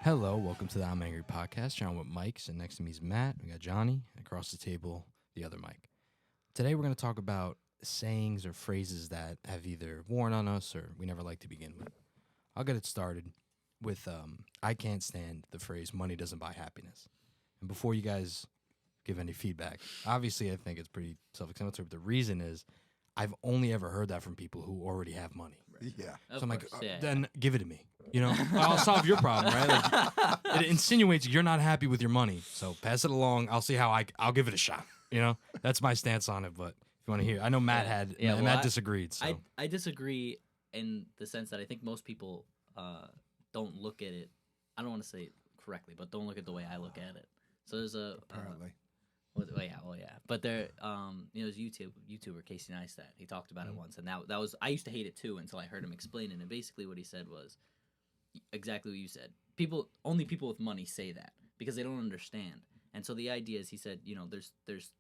Hello, welcome to the I'm Angry podcast. John with Mike, and next to me is Matt. We got Johnny. Across the table, the other Mike. Today we're going to talk about sayings or phrases that have either worn on us or we never like to begin with. I'll get it started with I can't stand the phrase money doesn't buy happiness. And before you guys give any feedback, obviously I think it's pretty self-explanatory, but the reason is I've only ever heard that from people who already have money. Yeah. So I'm like, then give it to me. You know, I'll solve your problem, right? Like, it insinuates you're not happy with your money, so pass it along. I'll see how I'll give it a shot. You know, that's my stance on it. But if you want to hear, I know Matt Matt disagreed. So I disagree in the sense that I think most people don't look at it. I don't want to say it correctly, but don't look at the way I look at it. So there's a Apparently. well, yeah. But there's YouTuber Casey Neistat. He talked about it once, and that was I used to hate it too until I heard him explain it. And basically, what he said was exactly what you said. Only people with money say that because they don't understand. And so the idea is, he said, there's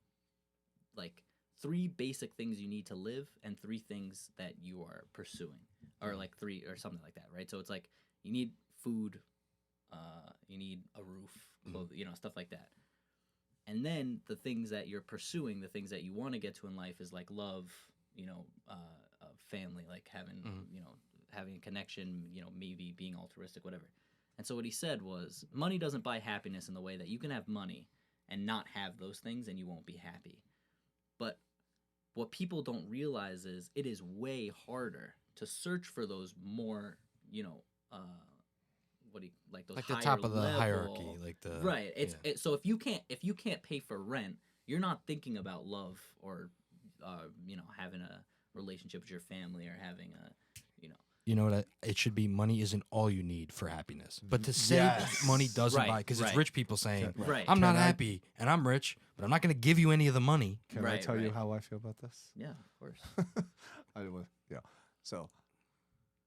like 3 basic things you need to live and 3 things that you are pursuing, or like 3 or something like that, right? So it's like you need food, you need a roof, clothes, stuff like that. And then the things that you're pursuing, the things that you want to get to in life is like love, family, like having, having a connection, maybe being altruistic, whatever. And so what he said was, money doesn't buy happiness in the way that you can have money and not have those things and you won't be happy. But what people don't realize is it is way harder to search for those more, those like the higher top of the level, hierarchy, like the right. So if you can't pay for rent, you're not thinking about love or having a relationship with your family or having a You know what? It should be money isn't all you need for happiness. But to say Yes. money doesn't Right, buy, because it's right. rich people saying, Right. I'm not Can I- happy and I'm rich, but I'm not going to give you any of the money. Can I Right, tell you right. how I feel about this? Yeah, of course. I don't. Yeah. So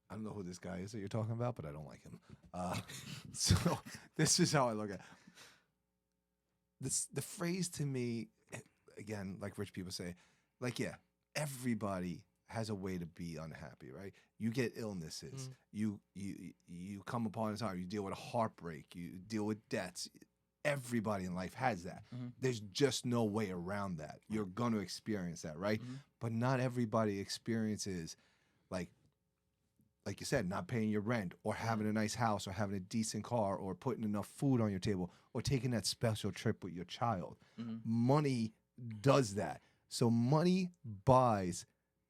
I don't know who this guy is that you're talking about, but I don't like him. So this is how I look at this. The phrase to me, again, like rich people say, like, yeah, everybody has a way to be unhappy, right? You get illnesses. You come upon a time. You deal with a heartbreak. You deal with debts. Everybody in life has that. There's just no way around that. You're going to experience that, right? But not everybody experiences, like you said, not paying your rent or having a nice house or having a decent car or putting enough food on your table or taking that special trip with your child. Money does that. So money buys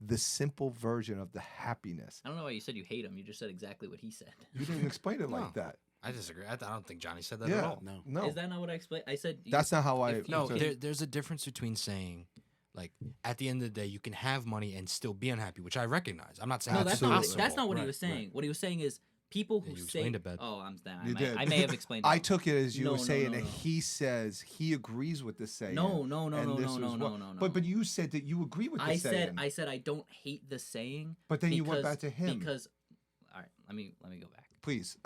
the simple version of the happiness. I don't know why you said you hate him. You just said exactly what he said. You didn't explain it like No. that. I disagree. I don't think Johnny said that Yeah. at all. No. Is that not what I explained? I said That's not how I. if you No, can- there's a difference between saying, like, at the end of the day, you can have money and still be unhappy, which I recognize. I'm not saying No, it's that's not. possible. That's not what he Right, was saying. What he was saying is people who you say, explained it, Bed. "Oh, I'm done." You did. I may have explained it. I wrong. took it as you No, were no, saying no, that no. he says he agrees with the saying. No, and no, this no, was no, what- no, no. But you said that you agree with the I saying. said I don't hate the saying. But then you went because- back to him. because. All right, let me go back. Please.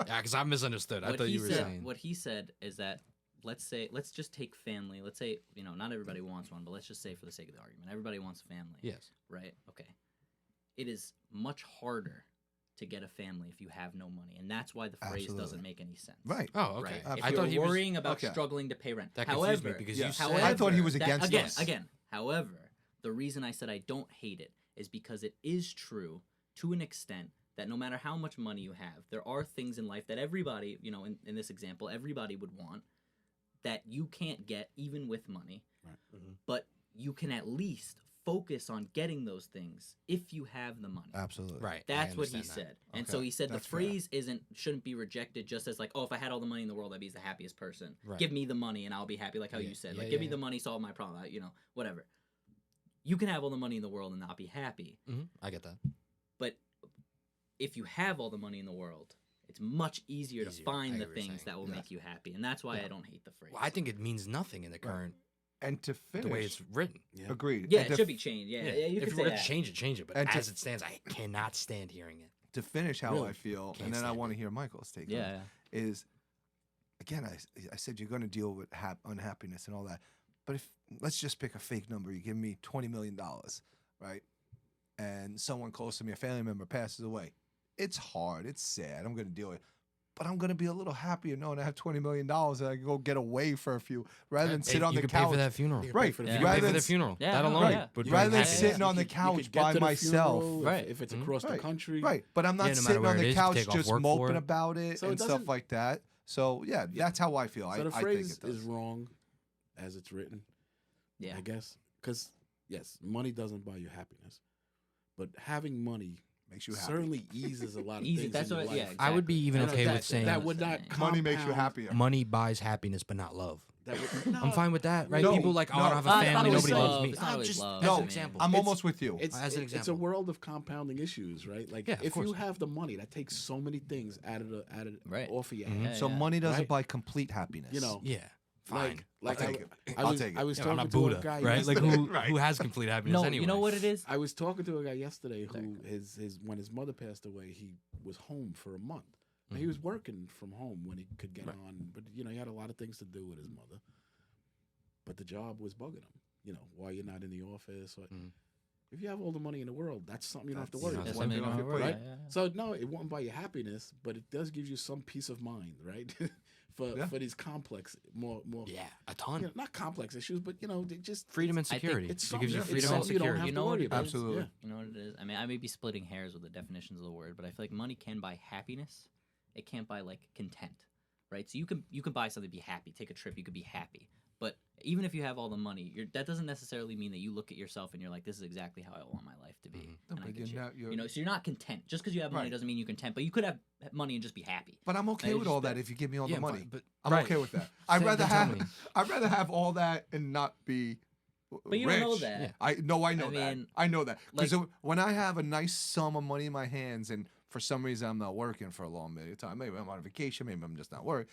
Yeah, because I misunderstood. I What thought he you were said, saying. what he said is that let's just take family. Let's say not everybody wants one, but let's just say for the sake of the argument, everybody wants a family. Yes. Right. Okay. It is much harder to get a family if you have no money, and that's why the phrase Absolutely. doesn't make any sense. Right. Oh, okay. Right. If I you're thought he was. worrying about okay. struggling to pay rent. That confused However, me because Yeah. you said. I thought he was that- against again, us. Again, however, the reason I said I don't hate it is because it is true to an extent that no matter how much money you have, there are things in life that everybody, in this example, everybody would want that you can't get even with money. Right. But you can at least focus on getting those things if you have the money. Absolutely. Right. I That's what he understand that. said. And Okay, so he said the that's fair. phrase shouldn't be rejected just as like, oh, if I had all the money in the world, I'd be the happiest person. Right. Give me the money and I'll be happy, like how Yeah, you said. yeah, Like, give me yeah, the money, solve my problem. Whatever. You can have all the money in the world and not be happy. I get that. But if you have all the money in the world, it's much easier to Easier. I find get the what you're things saying. that will Yes. make you happy. And that's why I don't hate the phrase. Well, I think it means nothing in the current And to finish, the way it's written. Yeah. agreed. yeah, And it to should be changed. Yeah, you if could you say were that. to change it. But And to- as it stands, I cannot stand hearing it. To finish how Really I feel, can't and then I stand want it. to hear Michael's take. on it, Yeah. is again, I said you're going to deal with unhappiness and all that, but if let's just pick a fake number, you give me $20 million, right? And someone close to me, a family member, passes away. It's hard. It's sad. I'm going to deal with it. but I'm gonna be a little happier knowing I have $20 million and I can go get away for a few rather than sit on you the could pay couch. for that funeral. You Right. for the Yeah. You can pay Rather for than their funeral. Yeah, That no, alone yeah. would bring rather than happiness. sitting on the You could couch get by to the myself. funeral Right. if it's across the Right. country. Right. But I'm not Yeah, no matter sitting where on it the is, you couch take off just work for moping it. about it So it and stuff doesn't- like that. So yeah, that's how I feel. So the I think phrase it does. is wrong as it's written, Yeah. I guess. Because, yes, money doesn't buy you happiness. But having money Makes you happy. certainly eases a lot of Easy. things That's in your what. life. Yeah. I would be even You know, okay that- with saying that would not Money makes you compound- happier. money buys happiness, but not love. That would, I'm fine with that, right? No, People like, oh, I no. don't have a It's not family, always nobody loves love. me. It's not I'm always just love. as No, an example. I'm It's- almost with you. It's, As an it's a example. world of compounding issues, right? Like Yeah, of if course. you have the money, that takes so many things out of Right. off of your Mhm. hands. So money doesn't Right. buy complete happiness. You know, Yeah, fine. like I'll take it. I I'll was, take it. I was Yeah, talking I'm not to Buddha, a guy right? Like yesterday. who Right. who has complete happiness No, anyway? you know what it is. I was talking to a guy yesterday who his when his mother passed away, he was home for a month. Now, he was working from home when he could get on, but he had a lot of things to do with his mother. But the job was bugging him. Why you're not in the office? Or, If you have all the money in the world, that's something you don't have to worry Yeah, about. That's one something thing off you your don't plate. worry about, yeah. So no, it won't buy you happiness, but it does give you some peace of mind, right? Yeah. for these complex, more Yeah, a ton. not complex issues, but they just Freedom and I think security. it's It gives you something- it's freedom and something you don't security. have You to know worry what it about. is? Absolutely. Yeah. You know what it is? I mean, I may be splitting hairs with the definitions of the word, but I feel like money can buy happiness. It can't buy like content, right? So you can buy something to be happy. Take a trip, you could be happy. But even if you have all the money, that doesn't necessarily mean that you look at yourself and you're like, this is exactly how I want my life to be. Mhm. No, And I but get you're you. not- you're- So you're not content. Just because you have money Right. doesn't mean you're content. But you could have money and just be happy. But I'm okay Like, with it's all just that if you give me all Yeah, the money. but I'm right. okay with that. Then tell me. I'd rather have all that and not be But you rich. don't know that. Yeah. I know I that. mean, I know that. Because like- when I have a nice sum of money in my hands and for some reason I'm not working for a long period of time, maybe I'm on vacation, maybe I'm just not working,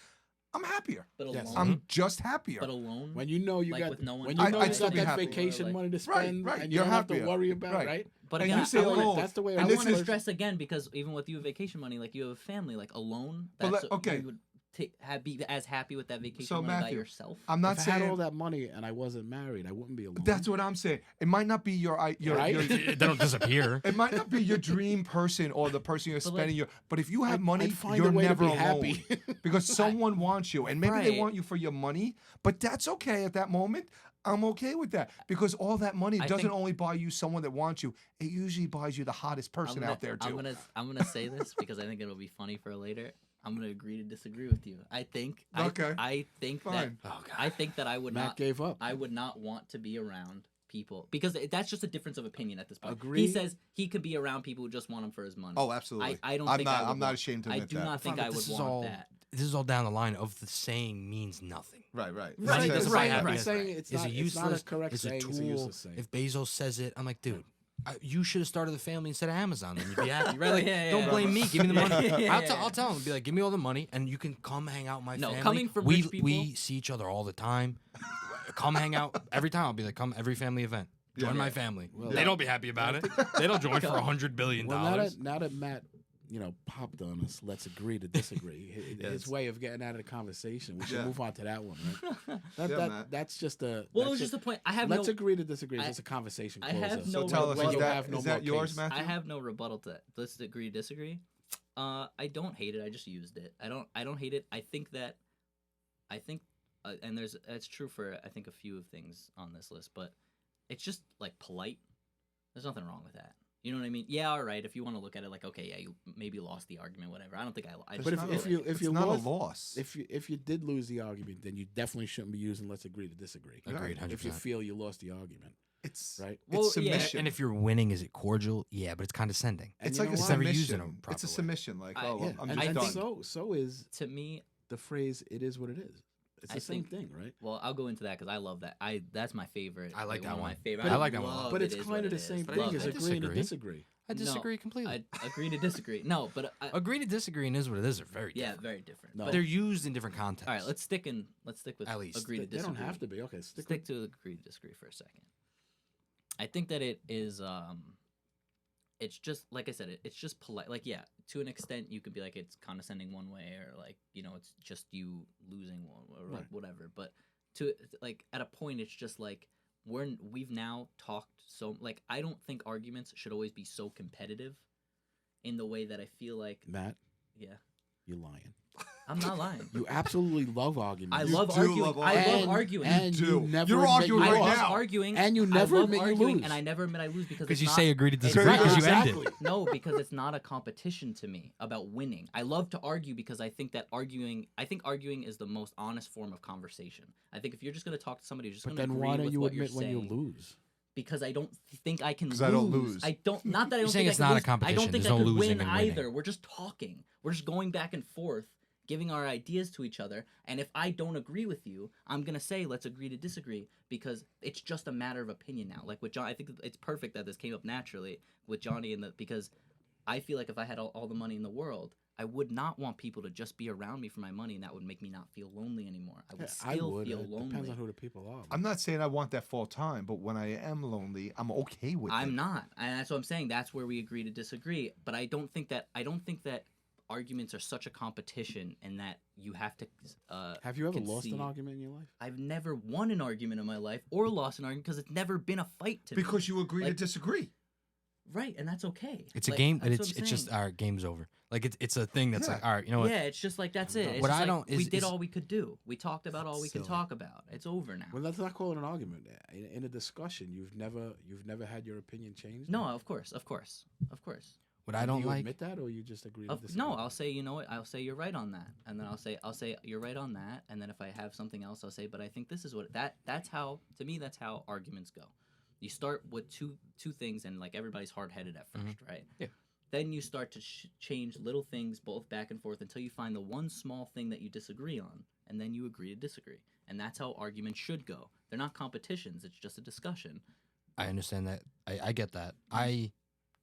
I'm happier. But alone. Yes. I'm just happier. But alone. When you know you Like, got with no one when to you I- know I'd you still got be that happy. vacation Like- money to Right, spend, right. and you You're don't have happier. to worry about Right. right. But And again, you say I wanna- alone. That's the way And I this want want to is- stress again because even with you vacation money, like you have a family, like alone. But That's okay. You would be as happy with that vacation So, money by Matthew, yourself. I'm not If I had saying all that money and I wasn't married, I wouldn't be alone. that's what I'm saying. It might not be your Right? they don't disappear. it might not be your dream person or the person you're But, like, spending your. But if you have money, I'd find you're a way never to be alone happy. because someone wants you, and maybe they Right. want you for your money. But that's okay at that moment. I'm okay with that because all that money I doesn't think- only buy you someone that wants you. It usually buys you the hottest person out there too. I'm gonna say this because I think it'll be funny for later. I'm gonna agree to disagree with you. I think. Okay. I think Fine. that. Oh god. I think that I would Matt not. gave up. I would not want to be around people because that's just a difference of opinion at this point. Agree. He says he could be around people who just want him for his money. Oh, absolutely. I don't I'm think not. I would I'm not want- ashamed to I admit do that. not think Fine, I but would this is want all that. this is all down the line of the saying means nothing. Right. Right. Money It says- doesn't buy right, happiness. saying it's It's not, a it's useless. not a correct It's a saying. It's a tool. useless saying. If Bezos says it, I'm like, dude. You should have started the family instead of Amazon, and you'd be happy, right? Like, Yeah, don't yeah. blame me. Give me the money. Yeah, I'll tell him. Be like, give me all the money, and you can come hang out with my No, family. coming from we rich people- we see each other all the time. Come hang out every time. I'll be like, come every family event. Join my family. Well, they don't be happy about it. They don't join for $100 billion. Well, now that Matt, popped on us, let's agree to disagree. His way of getting out of the conversation. We should Yeah. move on to that one. Right? Yeah, Matt. That's just a. Well, it that's was just a point. I have Let's no. agree to disagree. It's I- just a conversation I closer. have So no tell us, when is you that, have no is more that yours, case. Matthew? I have no rebuttal to that. Let's agree, disagree. I don't hate it. I just used it. I don't hate it. I think, and that's true for I think a few of things on this list, but it's just like polite. There's nothing wrong with that. You know what I mean? Yeah, all right. If you want to look at it like, okay, yeah, you maybe lost the argument, whatever. I don't think I But just if feel you like- if It's you not lost, a loss. if you did lose the argument, then you definitely shouldn't be using let's agree to disagree. Agreed, 100%. If you feel you lost the argument, It's right? Well, it's yeah, submission. And if you're winning, is it cordial? Yeah, but it's condescending. And it's you like know a what? It's never used in submission. a proper It's a way. submission. Like, I- oh, Yeah, I'm and, just and done. so is to me, the phrase "it is what it is." It's I the same think- thing, right? well, I'll go into that because I love that. That's my favorite. I like that one. Of one. my favorite. But I like that one a lot. love But It it's Is kind What of the It same Is. thing Love as it. agreeing to disagree. disagree. I No, disagree completely. I agree to disagree. No, but Agree to disagree and is what it is are very yeah, different. very different. No. But They're used in different contexts. all right, let's stick with At least. agree to They disagree. don't have to be. Okay, Stick to agree to disagree for a second. I think that it is it's just like I said, it's just polite. Like, yeah, to an extent you could be like it's condescending one way or like, it's just you losing one or like Right. whatever. But to like at a point it's just like we've now talked so like I don't think arguments should always be so competitive in the way that I feel like Matt, yeah. you're lying. I'm not lying. You absolutely love arguments. I You love do arguing. love I love arguing. arguing. And You you do. never You're admit arguing you I right love lost. now. arguing. And you never I love admit you arguing, lose. and I never admit I lose because Because it's you not, say agree to it's disagree not- because you end Exactly. it. No, because it's not a competition to me about winning. I love to argue because I think arguing is the most honest form of conversation. I think if you're just going to talk to somebody who's just But going to then agree why don't with you what you're admit when you saying, lose? because I don't think I can lose. I don't lose. I don't. Not that I You're don't saying think it's I can not a lose. I competition. don't think There's I no could losing win and winning. either. We're just talking. We're just going back and forth, giving our ideas to each other. And if I don't agree with you, I'm gonna say let's agree to disagree because it's just a matter of opinion now. Like with John, I think it's perfect that this came up naturally with Johnny because I feel like if I had all the money in the world, I would not want people to just be around me for my money, and that would make me not feel lonely anymore. I would still feel It lonely. depends on who the people are. I'm not saying I want that full time, but when I am lonely, I'm okay with it. I'm not, and that's what I'm saying. That's where we agree to disagree. But I don't think that arguments are such a competition, and that you have to. Have you ever lost concede. an argument in your life? I've never won an argument in my life or lost an argument because it's never been a fight to me. Because you agree to Like- disagree. Right, and that's okay. It's a Like, game, but that's what it's I'm just saying. all right. Game's over. Like it's a thing that's Yeah. like all right. You know what? Yeah, it's just like that's it. It's What just I like, don't- we is- did is- all we could do. We talked about all we can Silly. talk about. It's over now. Well, let's not call it an argument. In a discussion, you've never had your opinion changed. No, of course. What I Do don't you like. admit that, or you just agree to disagree? No, I'll say, you know what? I'll say you're right on that, and then I'll say you're right on that, and then if I have something else, I'll say, but I think this is what that's how to me that's how arguments go. You start with two things, and like everybody's hard headed at 1st right? Yeah. Then you start to change little things both back and forth until you find the one small thing that you disagree on, and then you agree to disagree, and that's how arguments should go. They're not competitions; it's just a discussion. I understand that. I get that. I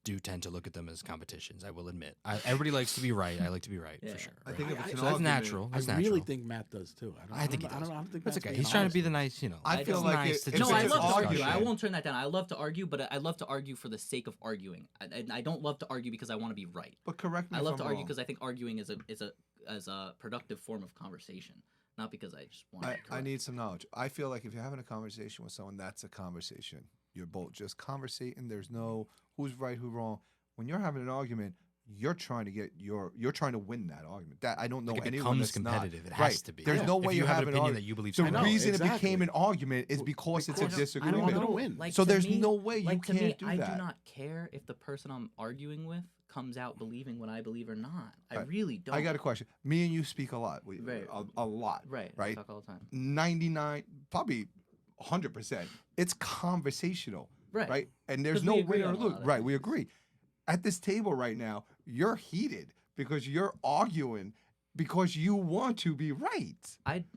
do tend to look at them as competitions. I will admit. Everybody likes to be right. I like to be right Yeah. for sure. I right? think if I- it's I- an So that's argument, natural. I That's really natural. think Matt does too. I think he I does. don't think That's Matt's okay. being He's trying to honest. be the nice. You know. I feel it's like nice it- to it's No, just I just have love a to argue. discussion. I won't turn that down. I love to argue, but I love to argue for the sake of arguing. I don't love to argue because I want to be right. but correct me I if love I'm to argue wrong. because I think arguing is a productive form of conversation, not because I just want to be I correct. need some knowledge. I feel like if you're having a conversation with someone, that's a conversation. You're both just conversating. There's no who's right, who's wrong. When you're having an argument, you're trying to win that argument. That I don't know Like it anyone becomes that's not. competitive. It has Right. to be. There's Yeah. no If way you you have have an an opinion argument. that you believe. The I know, reason it exactly. became an argument is because it's a I don't- disagreement. I don't win. Like, So to there's me- no way you like, to can't me, do I that. do not care if the person I'm arguing with comes out believing what I believe or not. I Right. really don't. I got a question. Me and you speak a lot. Right. A lot. Right. Right. I talk all the time. 99, probably 100%. It's conversational. Right. Right. And there's 'Cause no we agree win or on a lose. lot of Right. We things. agree. At this table right now, you're heated because you're arguing because you want to be right.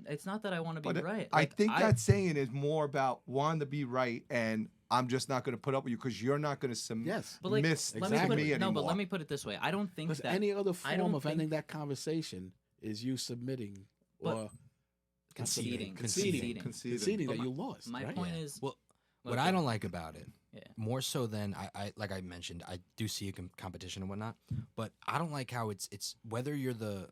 It's not that I want to be But right. I Like, think that saying is more about wanting to be right, and I'm just not going to put up with you because you're not going to Yes. But like, miss let me put me it, anymore. no, but let me put it this way. I don't think Because that any other I form don't of ending think- that conversation is you submitting But- or conceding, conceding Conceding. that But you lost. my right? point Yeah. is, Well, what okay. I don't like about it, Yeah. more so than I like I mentioned, I do see a competition and whatnot, but I don't like how it's whether you're the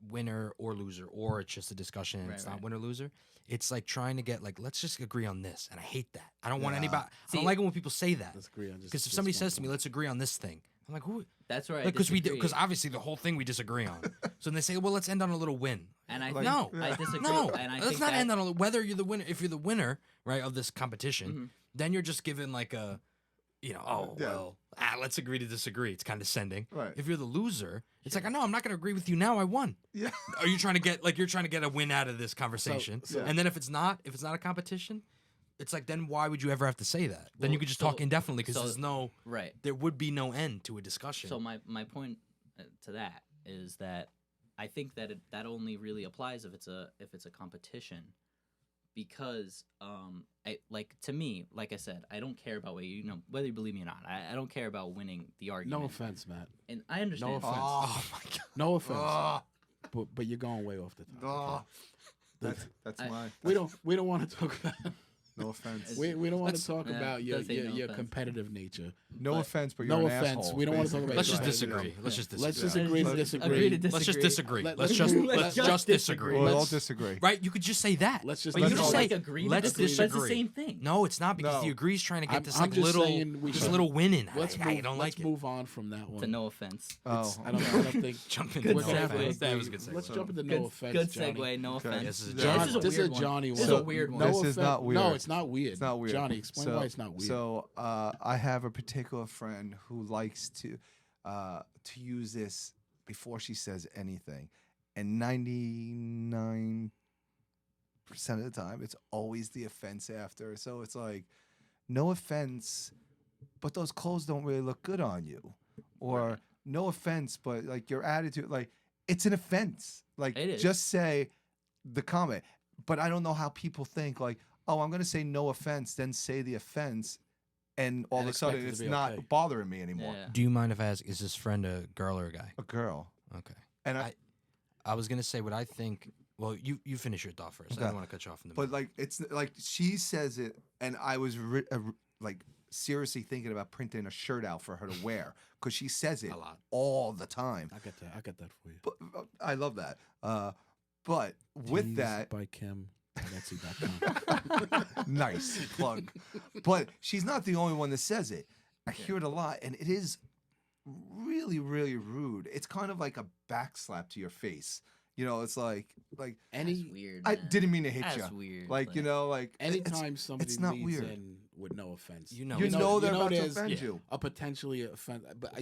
winner or loser or it's just a discussion and it's Right, not right. winner loser. It's like trying to get like let's just agree on this, and I hate that. I don't want Yeah. anybody. I See- don't like it when people say that Let's agree on just because if this somebody one says to me, point. "Let's agree on this thing," I'm like, "Who?" That's right. Because obviously the whole thing we disagree on. So then they say, "Well, let's end on a little win." and I Like- think, No. I disagree. No, and I let's think not that, end on a, whether you're the winner. If you're the winner, right, of this competition, Mhm. then you're just given like a, oh Yeah. well, let's agree to disagree. It's condescending. Right. If you're the loser, it's like, no, I'm not going to agree with you now. I won. Yeah. Are you trying to get you're trying to get a win out of this conversation? so- And then if it's not a competition, it's like then why would you ever have to say that? Then you Well, could just so- talk indefinitely because so- right. there would be no end to a discussion. So my point to that is that I think that that only really applies if it's a competition, because to me, like I said, I don't care about whether you believe me or not. I don't care about winning the argument. No offense, Matt. And I understand. No offense. oh my god. No offense. Ah, But you're going way off the top. ah. The- That's I- my. we don't want to talk about No offense. We don't want to Let's- talk Yeah, about your does say no your offense. competitive nature. No But- offense, but you're No an offense. asshole, We don't want to talk about. basically. Let's just your disagree. competitive- Let's just disagree. Let's just Yeah. agree to Agree disagree. to Let's just disagree. Let- Let's let's just move- let's let's just disagree. We'll all Let's- disagree. Right? You could just say that. Let's just But you You just don't say like agree to let's disagree. That's the disagree. same thing. No, it's not because No. the agree's trying to get I'm- this I'm like just little, saying we this should- little winning. Let's I move. don't Let's like move on from that one. To no offense. Oh, I don't think. Jump Good into no segue. offense. That was a good segue. Let's jump into Good, no offense. good Johnny. segue. No Okay. offense. This is a Yeah, Johnny- this is a This is weird a one. Johnny This is one. a weird one. No This is offense- not weird. No, it's not weird. It's not weird. Johnny, explain why it's not weird. So I have a particular friend who likes to use this before she says anything, and 99% of the time it's always the offense after. So it's like, no offense, but those clothes don't really look good on you, or no offense, but like your attitude, like it's an offense. Like It is. just say the comment. But I don't know how people think like, oh, I'm gonna say no offense, then say the offense, and all And of a sudden expect it to it's be not okay. bothering me anymore. Yeah. Do you mind if I ask, is this friend a girl or a guy? A girl, Okay. and I I was gonna say what I think. Well, you finish your thought first. I Okay. don't want to cut you off in the but middle. like it's like she says it, and I was like seriously thinking about printing a shirt out for her to wear because she says it A lot. all the time. I got that. I got that for you. But I love that. But with Teased that, by Kim at Etsy.com. nice plug. But she's not the only one that says it. I hear it a lot, and it is really, really rude. It's kind of like a backslap to your face. You know, it's like That's Any weird. I man. didn't mean to hit That's you. weird. Like you know, like anytime somebody it's not leads weird. in with no offense, You know you it's know not- they're about to there's offend yeah. you. a potentially offend. But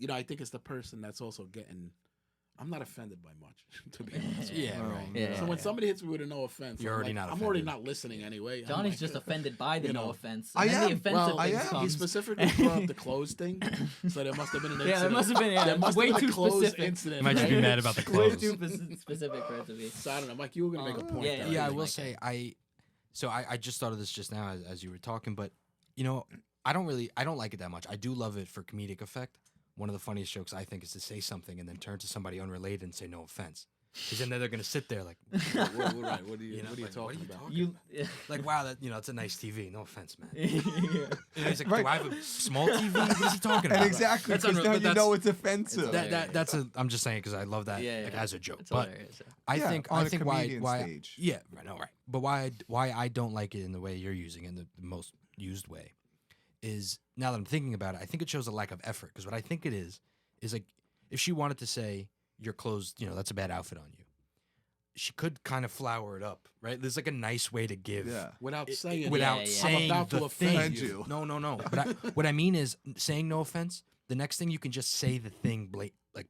I think it's the person that's also getting. I'm not offended by much, to be honest. Yeah, Oh, right. Yeah. So when somebody hits me with a no offense, You're I'm already like, not I'm already offended. not listening anyway. I'm Johnny's like, just offended by the you no know. offense. I And then am. the offensive Well, I things am. He comes. specifically brought up the clothes thing, so there must have been an incident. Yeah, there must have been. Yeah, There must way have been too a clothes specific. incident. You might just be right? mad about the Way clothes. too specific for it to be. So I don't know, Mike. You were gonna make a point. yeah, there, Yeah, I think. will say I just thought of this just now as you were talking, but you know, I don't like it that much. I do love it for comedic effect. One of the funniest jokes I think is to say something and then turn to somebody unrelated and say no offense, because then they're gonna sit there like, Right, what are you, You know, what are you like, talking what are you about? talking You. Yeah. like wow, that it's a nice TV. No offense, man. Yeah. And he's like, Right. do I have a small TV? What is he talking about? And exactly, That's because unreal, now but you know it's offensive. that's a. I'm just saying because I love that Yeah, like yeah. as a joke. It's But hilarious. I Yeah, think on I a think why comedian stage. yeah, right, no, right. But why I don't like it in the way you're using it, in the most used way, is now that I'm thinking about it, I think it shows a lack of effort. Because what I think it is like if she wanted to say your clothes, that's a bad outfit on you, she could kind of flower it up, right? There's like a nice way to give. Yeah. Without it- saying without Yeah, yeah. saying I'm about the to thing. offend you. No. But what I mean is saying no offense. The next thing you can just say the thing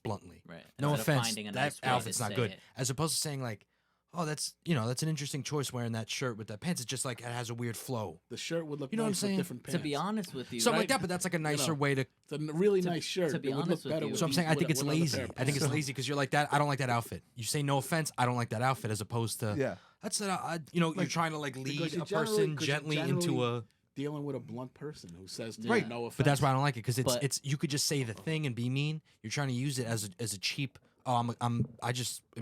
bluntly. Right. No Instead of offense, finding a that nice way to outfit's not say good. it. As opposed to saying like, oh, that's an interesting choice wearing that shirt with that pants. It's just like it has a weird flow, the shirt would look You know what nice I'm with saying? different pants. To be honest with you, something right? like that. But that's like a nicer way to. It's a really nice shirt. to be It would honest look with better you- So I'm saying I think it's with another lazy. pair of I think it's pants. lazy because you're like that. I don't like that outfit. You say no offense. I don't like that outfit, as opposed to Yeah. that's you're trying to like lead you a generally- person 'cause you gently into generally- a. dealing with a blunt person who says to Right. you, no offense. But that's why I don't like it because But- it's you could just say the thing and be mean. You're trying to use it as a cheap. Oh, I'm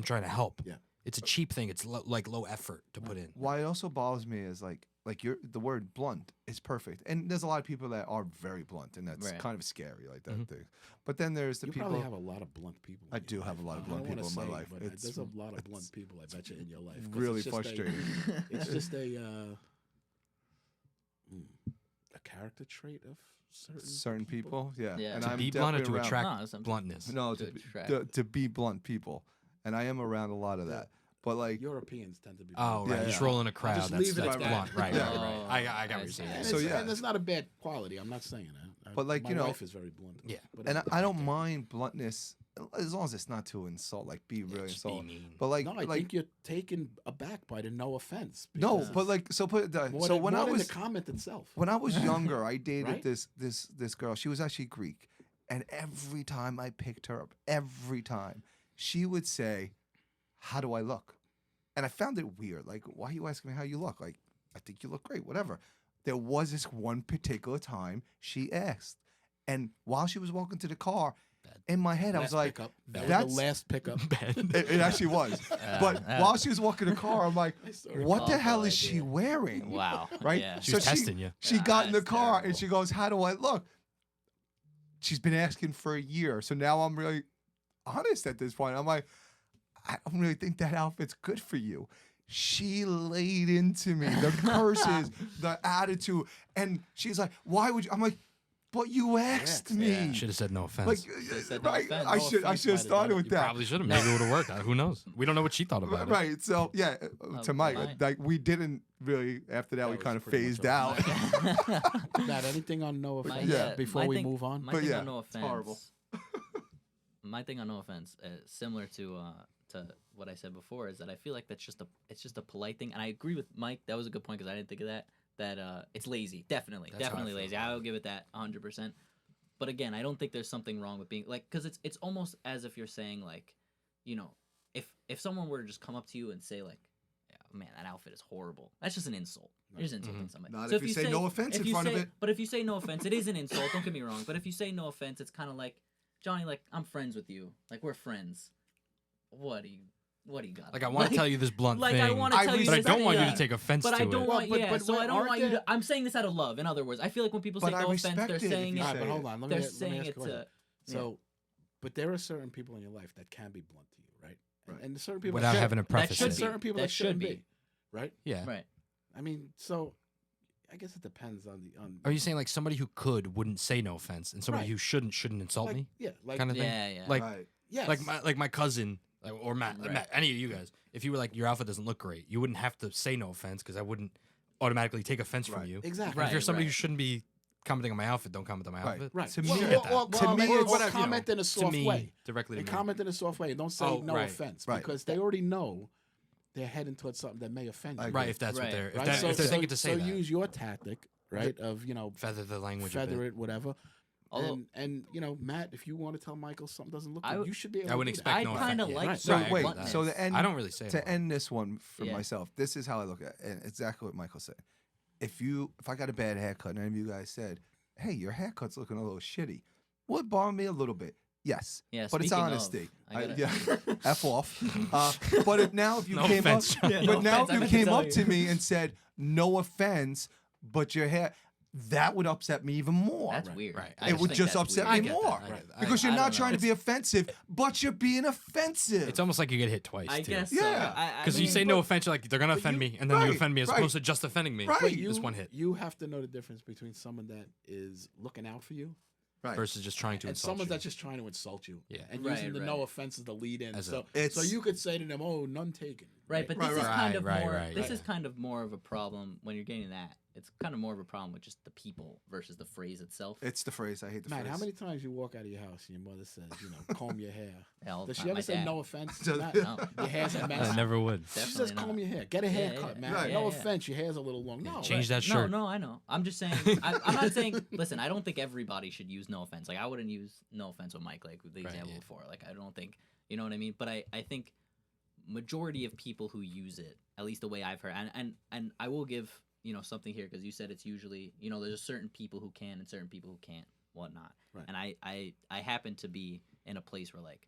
trying to help. Yeah. It's a cheap thing. It's low effort to put in. Why it also bothers me is like the word blunt is perfect, and there's a lot of people that are very blunt, and that's Right. kind of scary like that thing. But then there's the You people. probably have a lot of blunt people. I in do your have a lot of life. blunt I don't people in wanna my say, life. but It's- there's a lot of blunt people, I bet you, in your life. 'cause really it's just frustrating. It's just a character trait of certain people, yeah. Yeah. And To I'm Be blunt or definitely to around- attract No, it's something- bluntness. No, to to, attract. to be blunt people, and I am around a lot of that. But like, Europeans tend to be. Oh, blunt. right. Yeah, Just yeah. roll in a crowd. just That's leave it at that. blunt. Right, Yeah. right, right. I got I what you're see. saying. And So, it's, yeah. and it's not a bad quality. I'm not saying that. But, like, my you know- wife is very blunt. Yeah. But and it's- I don't mind bluntness as long as it's not to insult, like be really Just be insulting. mean. But like, No, I like think you're taken aback by the no offense. no, because but like, so put it. more So than- when more I than was the comment itself. when I was younger, I dated Right? this girl. She was actually Greek, and every time I picked her up, every time she would say, "How do I look?" And I found it weird. Like, why are you asking me how you look? Like, I think you look great. Whatever. There was this one particular time she asked, and while she was walking to the car, in my head, I was like, pickup. That was that's the last pickup. Bad. it actually was. But while she was walking the car, I'm like, what the awful hell is idea. she wearing? Wow. Right? Yeah. She was testing you. She got in the That's car terrible. and she goes, how do I look? She's been asking for a year. So now I'm really honest at this point. I'm like, I don't really think that outfit's good for you. She laid into me, the curses, the attitude. And she's like, why would you? I'm like, but you asked me. Yeah. Should have said no offense. Like, said no right? offense. I No should offense have might have started done with You that. probably should have. Maybe it would have worked. Who knows? We don't know what she thought about it. Right. So yeah, to Mike, mine. like we didn't really. After that, That we was kind of pretty much phased over. out. Matt, anything on no My- offense Yeah. before my we thing- move on? My But thing yeah, on no it's offense. horrible. My thing on no offense, similar to what I said before, is that I feel like it's just a polite thing, and I agree with Mike. That was a good point because I didn't think of that. That it's lazy, definitely That's how I feel lazy. about it. I'll give it that 100%. But again, I don't think there's something wrong with being like, because it's almost as if you're saying like, you know, if someone were to just come up to you and say like, yeah, man, that outfit is horrible. That's just an insult. You're just insulting somebody. Not So if you say no offense if in you front of say- it. But if you say no offense, it is an insult. Don't get me wrong. But if you say no offense, it's kind of like, Johnny, like I'm friends with you. Like we're friends. What do you got? Like I want to tell you this blunt like thing, I want to tell you, but I this don't want you thing, to take offense But to I don't it. want, Well, yeah. but So I don't aren't want you there- to. I'm saying this out of love. In other words, I feel like when people say But I no offense, respect they're it if saying you it. All right, say but it. hold on. Let They're me, let me saying ask it a question. to. So, but there are certain people in your life that can be blunt to you, right? Right. And certain people Without that having to shouldn't. preface should And it. be. certain people That that should shouldn't be. be, right? Yeah. Right. I mean, so I guess it depends on the on. Are you saying like somebody who could wouldn't say no offense, and somebody Right. who shouldn't insult like, me? Yeah, like Kind of thing. Yeah, yeah. Like Right. yes, like my cousin or Matt, Right. Matt, any of you guys. If you were like your outfit doesn't look great, you wouldn't have to say no offense because I wouldn't automatically take offense from Right. you. exactly. And if you're Right, somebody who right. shouldn't be commenting on my outfit, don't comment on my Right. outfit. Right. To well, me- I get that. Well, To me, or it's- whatever, you comment know, in a to soft me, way. directly to And me. comment in a soft way. Don't say Oh, no right. offense Right. because they already know they're heading towards something that may offend you. I agree. Right, if that's what Right. they're if, Right? that, so, if they're so- thinking to say so that. use your tactic, right? Of Feather the language a feather bit. it, whatever. Although- And Matt, if you want to tell Michael something doesn't look I good, w- you should be able I to wouldn't do expect that. no I kind of offense. like Right. So that wait, bluntness. so the end. I don't really say it. To end this one for Yeah. myself, this is how I look at it, and exactly what Michael said. If I got a bad haircut, and any of you guys said, "Hey, your haircut's looking a little shitty," would bother me a little bit. Yes, Yeah, but it's speaking of, honesty. I gotta- Yeah, f off. But if you No came offense, up, John. Yeah, but no now offense, I if you meant to came tell up you. to me and said, "No offense, but your hair," that would upset me even more. That's Right. weird. Right. I It would think just that's upset weird. I me get more that, I get that. because you're I not don't trying know. to be offensive, but you're being offensive. It's almost like you get hit twice I too. guess. Yeah. So. Because you mean, say no offense, you're like they're gonna offend me, and then you right, offend me as right. opposed to just offending me. Right. But This one hit You have to know the difference between someone that is looking out for you right. versus just trying to and insult someone you. that's just trying to insult you. Yeah. And Right, using the right. no offense as the lead in. As a- So It's- you could say to them, "Oh, none taken." Right, but Right, this is right. kind of Right, more. right, This yeah. is kind of more of a problem when you're getting that. It's kind of more of a problem with just the people versus the phrase itself. It's the phrase. I hate the Matt, phrase. how many times you walk out of your house and your mother says, comb your hair? Hell, Does not she ever my say dad. no offense? Does- Matt? No. Your hair's a mess. I never would. She says, Definitely comb not. your hair. Get a Yeah, haircut, yeah. man. Right. No Yeah, yeah. offense, your hair's a little long. No, Change that No, shirt. no, I know. I'm just saying. I'm not saying. Listen, I don't think everybody should use no offense. Like I wouldn't use no offense with Mike, like with the Right, example yeah. before. Like I don't think, you know what I mean. But I think majority of people who use it, at least the way I've heard, and I will give something here because you said it's usually there's a certain people who can and certain people who can't, whatnot. Right. And I happen to be in a place where like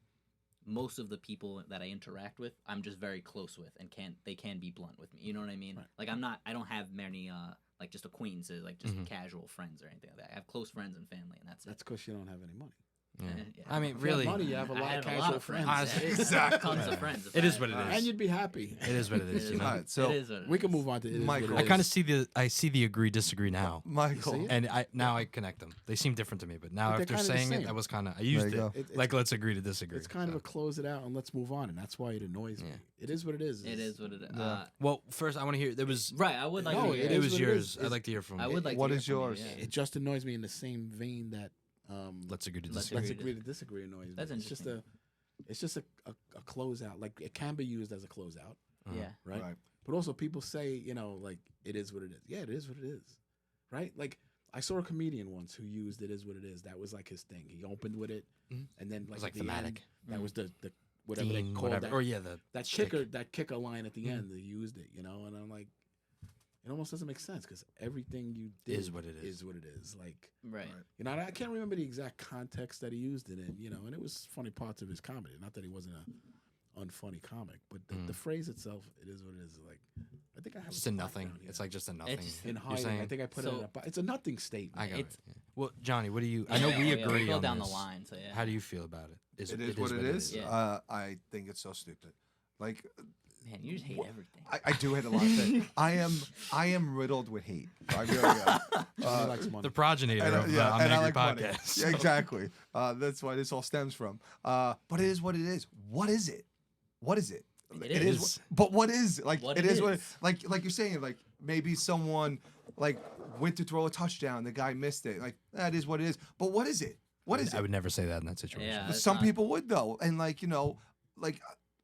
most of the people that I interact with, I'm just very close with, and they can be blunt with me. You know what I mean? Right. Like I don't have many like just acquaintances, like just casual friends or anything like that. I have close friends and family, and that's it. That's because you don't have any money. Yeah. Yeah. I mean, If you have really, money, you have a I lot have of a casual lot of friends. Honestly. Yeah, Exactly. Tons of friends. if It I- is what it is. And you'd be happy. it is what it is. You know. All right, so it is what it We can is. move on to it is what Michael. I it kind of is. see the agree disagree now, Michael. see it? and now I connect them. They seem different to me, but now But they're after kinda the saying it, same. that was kind of I There used you it. go. It's- Like let's agree to disagree. It's kind of so. a close it out and let's move on, and that's why it annoys me. Yeah. It is what it is. It is what it is. Yeah. Well, first I want to hear. There was Right, I would like No, to hear it it is was what it yours. is. I'd like to hear from. I would like What to hear is from you, yours? yeah. It just annoys me in the same vein that Let's agree to Let's disagree. let's agree agree to disagree annoys me. That's It's just a closeout. Like it can be used as a closeout, Yeah. right? Right. But also people say, like it is what it is. Yeah, it is what it is, right? Like I saw a comedian once who used "it is what it is." That was like his thing. He opened with it, Mhm. and then It was like like at the end, thematic. that was the whatever they Theme, called whatever. that. Or yeah, the That shtick. kicker line at the end. They used it, and I'm like, it almost doesn't make sense because everything you did Is what it is. Is what it is. Like, Right. you know, I can't remember the exact context that he used it in. You know, and it was funny parts of his comedy. Not that he wasn't a unfunny comic, but the phrase itself, it is what it is. Like, I think I have Just a nothing. It's like just a nothing. just- in You're hiding. saying? I think I put it in a. It's a nothing statement. I got it. It's- Yeah. Well, Johnny, what do you? I know we Yeah, agree go on down this. the line. So yeah. How do you feel about it? It is what it is. Yeah. I think it's so stupid. Like, Man, you just hate everything. I do hate a lot of things. I am riddled with hate. I really am. He likes money. The progenitor And, of I'm and I Angry like money. Podcast. Yeah, exactly. That's why this all stems from. But it is what it is. What is it? What is it? It is. But what is like? What it it is what. is. Like you're saying. Like maybe someone like went to throw a touchdown. The guy missed it. Like that is what it is. But what is it? What is I it? would never say that in that situation. Yeah. But it's some not- people would though, and like like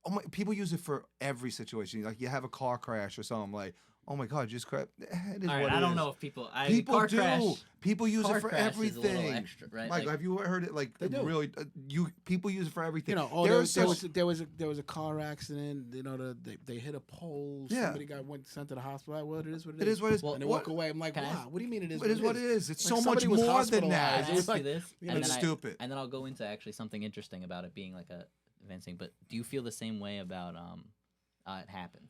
oh my, people use it for every situation. Like you have a car crash or something. Like oh my god, just crap. It is All what right, it I don't is. know if people. People car do. Crash, People use car it for crash is a little everything. extra, right? Mike, Like- have you ever heard it? Like They do. really, people use it for everything. You know, oh, There are there was a car accident. You know, they hit a pole. Yeah. Somebody went sent to the hospital. Well, it is what It is what it is. And they What- walk away. I'm like, Can I- wow. What do you mean it is? It is what it is. It's Like so much somebody was more than Can that. I hospitalized. ask It was you like, this? you And know, then it's stupid. And then I'll go into actually something interesting about it being like a advancing. But do you feel the same way about it happens?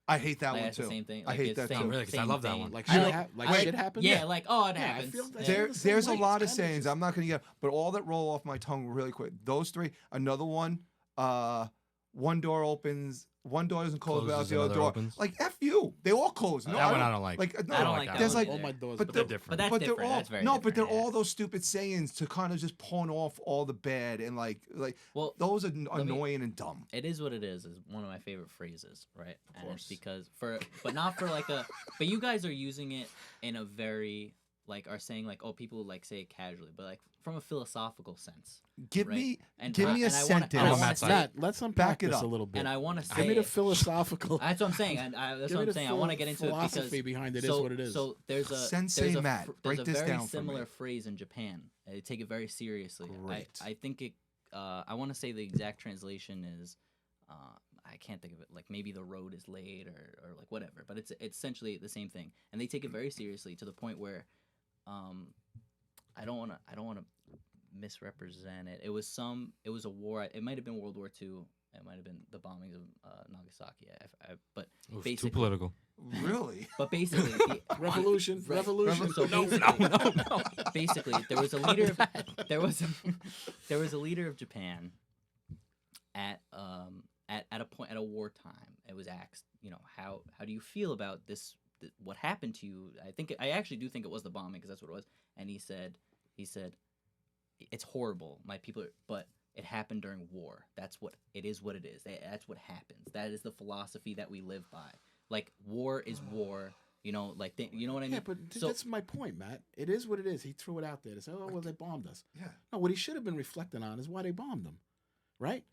I hate that Like, one that's the too. same thing. I Like, hate it's that same- too. Really? 'Cause I same love that thing. one. Like I shit, like- like I shit happens. Yeah, like oh, it Yeah, I happens. feel that's- Yeah. There, the same there's a way. It's lot of kinda sayings. just- I'm not gonna get, but all that roll off my tongue really quick. Those three. Another one. One door opens. One door doesn't close without Closes, the other another door. opens. Like F you. They all close. No, That one I don't like. no, I don't like that there's one like either. all my doors. but But they're they're different. But that's but different. they're all That's very no, but they're different, yeah. all those stupid sayings to kind of just pawn off all the bad and like Well, those are me- annoying and dumb. it is what it is one of my favorite phrases, right? And course. it's because but not for like a, but you guys are using it in a very like are saying like oh people like say it casually, but like from a philosophical sense. Give right. me And give I- me a and I wanna- sentence. and I Oh, wanna Matt's say- like- Matt, let's unpack Back it this up. a little bit. And I want to say Give me the it. philosophical. That's what I'm saying. And that's Give what me I'm the saying. I want to get into it because philosophy behind it is so, what it is. So there's a Sensei there's a, Matt, there's break a this very down for similar me. phrase in Japan. They take it very seriously. Great. I think it. I want to say the exact translation is. I can't think of it. Like maybe the road is laid or like whatever. But it's essentially the same thing, and they take it very seriously to the point where, I don't want to misrepresent it. It was a war. It might have been World War II. It might have been the bombings of Nagasaki. But Oof, basically, too political. Really? But basically, Revolution, Right. revolution. So No, basically, no. basically, there was a leader. There was a leader of Japan at a point at a wartime. It was asked, how do you feel about this? What happened to you? I actually do think it was the bombing because that's what it was. And he said, it's horrible. My people, but it happened during war. That's what it is. What it is. That's what happens. That is the philosophy that we live by. Like war is war. You know what I mean? Yeah, but So- that's my point, Matt. It is what it is. He threw it out there to say, "Oh, well, they bombed us." Yeah. No, what he should have been reflecting on is why they bombed them, right?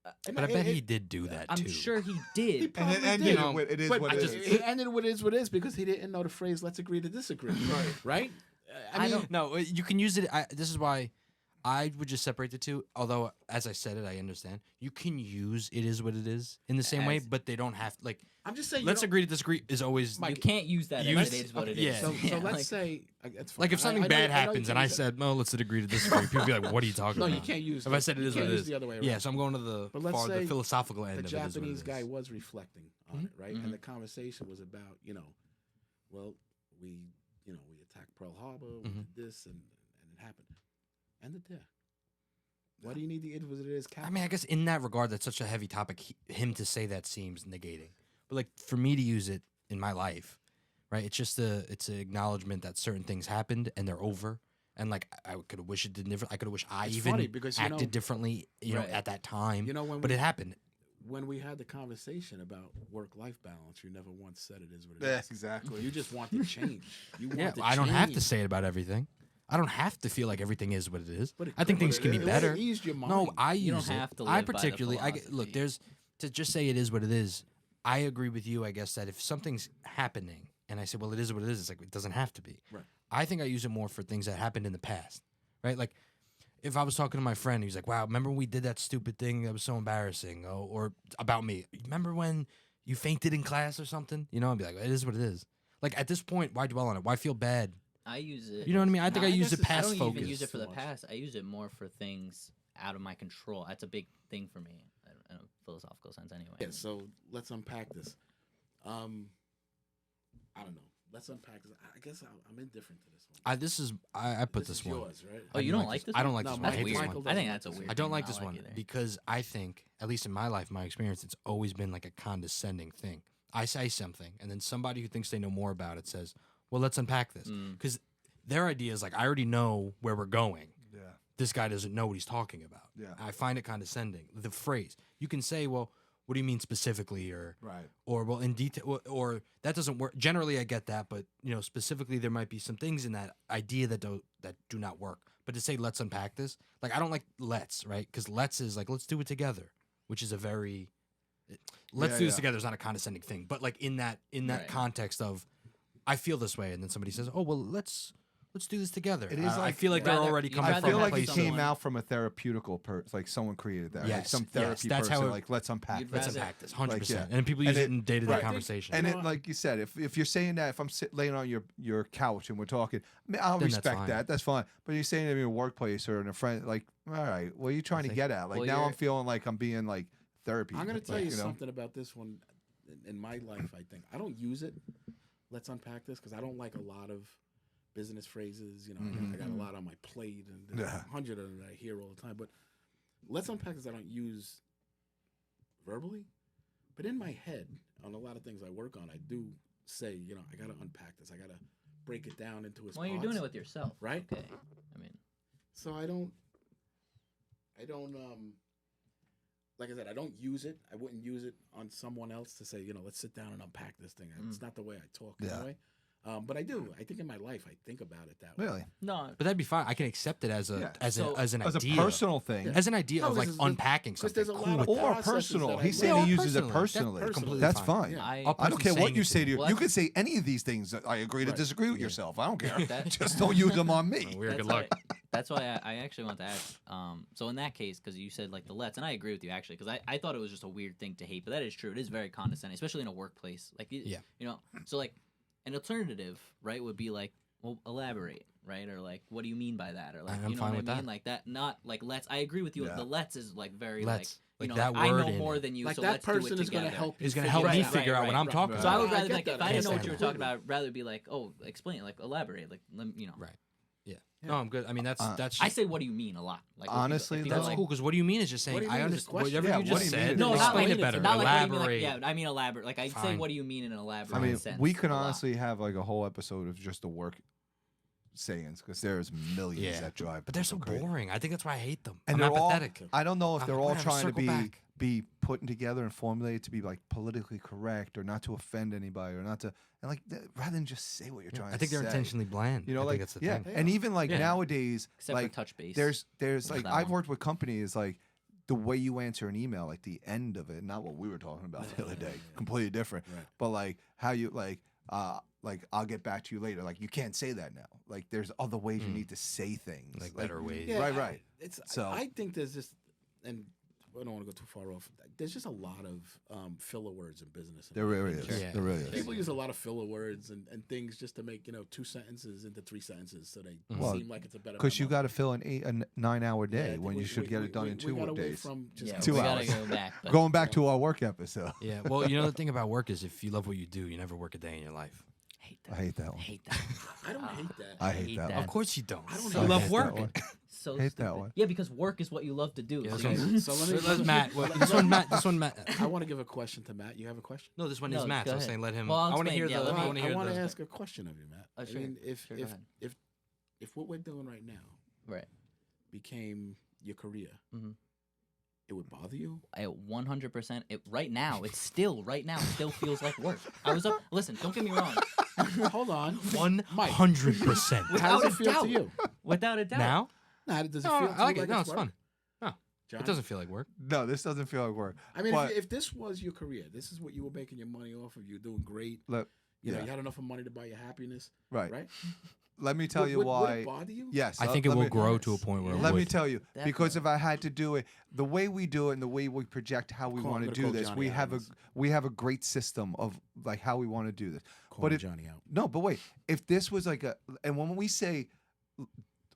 But I bet he did do that I'm too. sure he He did. probably And did. it is But what it is. it ended with "is what it is" because he didn't know the phrase "let's agree to disagree." Right? I don't- No, you can use it. This is why I would just separate the two. Although, as I said it, I understand. You can use "it is what it is" in the same way, As- but they don't have like. I'm just saying. Let's agree to disagree is always Mike, You can't use that Use- as it is what it yeah. is. So Yeah, let's like- say that's fine. like if something I know- bad I know you happens can and I use that. said, "No, let's agree to disagree." People be like, "What are you talking No, about?" you can't use. If I said it you is can't what it use is. the other way around. Yeah, so I'm going to the But let's the say philosophical end the of it. Is what it Japanese is. guy was reflecting on Mhm. it, right? Mhm. And the conversation was about, well, we attacked Pearl Harbor, we Mhm. did this, and it happened. Ended there. Why do you need the "it was it is"? I mean, I guess in that regard, that's such a heavy topic. Him to say that seems negating, but like for me to use it in my life, right? It's just it's an acknowledgement that certain things happened and they're over. And like I could have wished it did different. I could have wished I It's even funny because, acted differently, Right. at that time. when but it happened. when we had the conversation about work-life balance, you never once said it is what it Yeah, is. exactly. You just want to change. You want Yeah, to I don't have to change. say it about everything. I don't have to feel like everything is what it is. But it I think could- things but can it be is. better. It eased your mind. No, I You use don't it. have to I live by the particularly, look. philosophy. There's to just say it is what it is. I agree with you. I guess that if something's happening and I say, well, it is what it is. It's like it doesn't have to be. Right. I think I use it more for things that happened in the past. Right. Like if I was talking to my friend, he was like, "Wow, remember when we did that stupid thing that was so embarrassing?" Or about me. Remember when you fainted in class or something? I'd be like, "It is what it is." Like at this point, why dwell on it? Why feel bad? I use it. You know what I mean? I think No, I I use guess the it's- past I don't focus. even use it for the too much. past. I use it more for things out of my control. That's a big thing for me in a philosophical sense, anyway. Yeah, so let's unpack this. I don't know. Let's unpack this. I guess I'm indifferent to this one. I put this is one. yours, right? Oh, you don't like this? I don't one? like this No, one. I That's hate weird. this Michael one. I think doesn't that's a like weird. I don't thing like to this not one either. because I think, at least in my life, my experience, it's always been like a condescending thing. I say something, and then somebody who thinks they know more about it says, "Well, let's unpack this," because their idea is like, "I already know where we're going. Yeah. This guy doesn't know what he's talking about." Yeah. I find it condescending. The phrase you can say, "Well, what do you mean specifically?" Right. or well in detail, or that doesn't work. Generally, I get that, but specifically, there might be some things in that idea that do not work. But to say let's unpack this, like I don't like let's, right? Because let's is like let's do it together, which is a very let's Yeah, do this yeah. together is not a condescending thing. But like in that Right. context of I feel this way, and then somebody says, "Oh well, let's do this together." It is I like- feel like they're Rather- already you'd coming I rather from feel a like place it of- came out from a therapeutical like someone created that. Like Yes, some yes, therapy that's person. how it- Like let's unpack You'd this. Let's rather- unpack this 100%, Like, yeah. and people use And it in day-to-day right. conversation. And You know it, like you said, if you're saying that, if I'm laying on your couch and we're talking, I mean, I'll Then that's respect fine. that. That's fine. But you're saying it in your workplace or in a friend, like, all right, what are you trying to think- get at? Like Well, now you're- I'm feeling like I'm being like therapy. I'm going to tell like, you know? something about this one in my life, I think. I don't use it. Let's unpack this because I don't like a lot of business phrases. I got a lot on my plate and there's Yeah. 100 of them that I hear all the time. But let's unpack this I don't use verbally. But in my head, on a lot of things I work on, I do say, I got to unpack this. I got to break it down into its Well, you're parts, doing it with yourself, right? Okay. I mean, So I don't like I said, I don't use it. I wouldn't use it on someone else to say, let's sit down and unpack this thing. It's not the way I talk Yeah. anyway. But I do. I think in my life, I think about it that way. Really, no. But that'd be fine. I can accept it as Yeah. as So- an as a idea, personal thing. as an idea No, of like this is unpacking 'cause something. there's a Cool lot with of that. Or processes personal. that I He's learned. saying Yeah, he or uses it personally. personally. That's completely That's fine. fine. Yeah. I, I'll I don't care saying what it you to say to you. you. Well, You that's- could say any of these things. I agree to Right. disagree with yourself. I don't care. That- Just don't use them on me. Oh, weird. Good That's luck. That's why I actually want to ask. So in that case, because you said like the let's, and I agree with you actually, because I thought it was just a weird thing to hate, but that is true. It is very condescending, especially in a workplace. Like, Yeah. So like an alternative, right, would be like, well, elaborate, right, or like, what do you mean by that, or like, I'm you know fine what with I mean, that. like that. Not like let's. I agree with you. Yeah. The let's is like very Let's. like, Like like, that I word know in more it. than you, Like so that let's do it person is going to together. help you. Is going to figure help it me out. figure out Right, what I'm right. talking Right. So I about. would I rather get like that. if I I didn't know what understand you were that. talking about, I'd rather be like, oh, explain it, like elaborate, like you know. Right. Yeah. No, I'm good. I mean, that's I say, what do you mean a lot? Like Honestly, if people that's like, cool because what do you mean is just What saying do you I mean is a understand question. whatever Yeah, you what just do you said. mean? No, not explain like it better. Not like what do you mean, Elaborate. like, yeah, I mean elaborate. Like I'd say, Fine. what do you mean in an elaborate I mean, sense? we could a lot. honestly have like a whole episode of just the work sayings because there's millions Yeah. that drive. But they're so people crazy. boring. I think that's why I hate them. And I'm they're all. apathetic. I don't know if they're all whatever, trying to circle be back. put together and formulated to be like politically correct or not to offend anybody or not to and like rather than just say what you're trying. I think to they're say. intentionally bland. You know, I like think that's the yeah, thing. and even like Yeah. nowadays, Except like for touch base. there's What's like that I've one? worked with companies like the way you answer an email, like the end of it, not what we were talking about the other day, completely different. Right. But like how you like I'll get back to you later. Like you can't say that now. Like there's other ways you need to say things. Like better ways. Yeah, Right. It's So- I think there's just, and I don't want to go too far off. There's just a lot of filler words in business. There really is. Yeah. There really is. People use a lot of filler words and things just to make 2 sentences into 3 sentences, so they Well, seem like it's a better. Because you memo. got to fill an 9-hour Yeah, I day think when we- you should we- get we- it done we- in we 2 got away days. From just Yeah, 2 we hours. gotta go back. But Going back to our work episode. Yeah. Well, the thing about work is if you love what you do, you never work a day in your life. hate I that. hate that one. Hate that. I don't hate that. I hate that one. Of course you don't. I don't you hate love that work. one. So Hate that stupid. one. Yeah, because work is what you love to do. Yeah, so that's you- what- So let me. Let's Matt. This one, Matt. This one, Matt. I want to give a question to Matt. You have a question? No, this one No, is Matt. go So I was ahead. saying let him. Well, I'll I want to explain. hear Yeah, the. let me- I want to I hear want to the. ask a question of you, Matt. Oh, sure. I mean, if Sure, go ahead. if what we're doing right now Right. became your career, Mhm. it would bother you? I 100%. Right now, it still feels like work. I was up. Listen, don't get me wrong. Hold on. 100%. How does Without it a feel doubt. to you? Without a doubt. Now? Now, does it No, feel to I like you it. like No, it's it's work? fun. No, John? it doesn't feel like work. No, this doesn't feel like work. I mean, But- if this was your career, this is what you were making your money off of. You're doing great. Look, You yeah. had enough of money to buy your happiness, right. right? let me tell you Would why. it bother you? Yes, I think it let will me- grow to a point where it Let me would. tell you, because Definitely. if I had to do it the way we do it and the way we project how we Call- want I'm to gonna do call this, Johnny we out have on a this. we have a great system of like how we want to do this. Calling if- Johnny out. No, but wait, if this was like and when we say,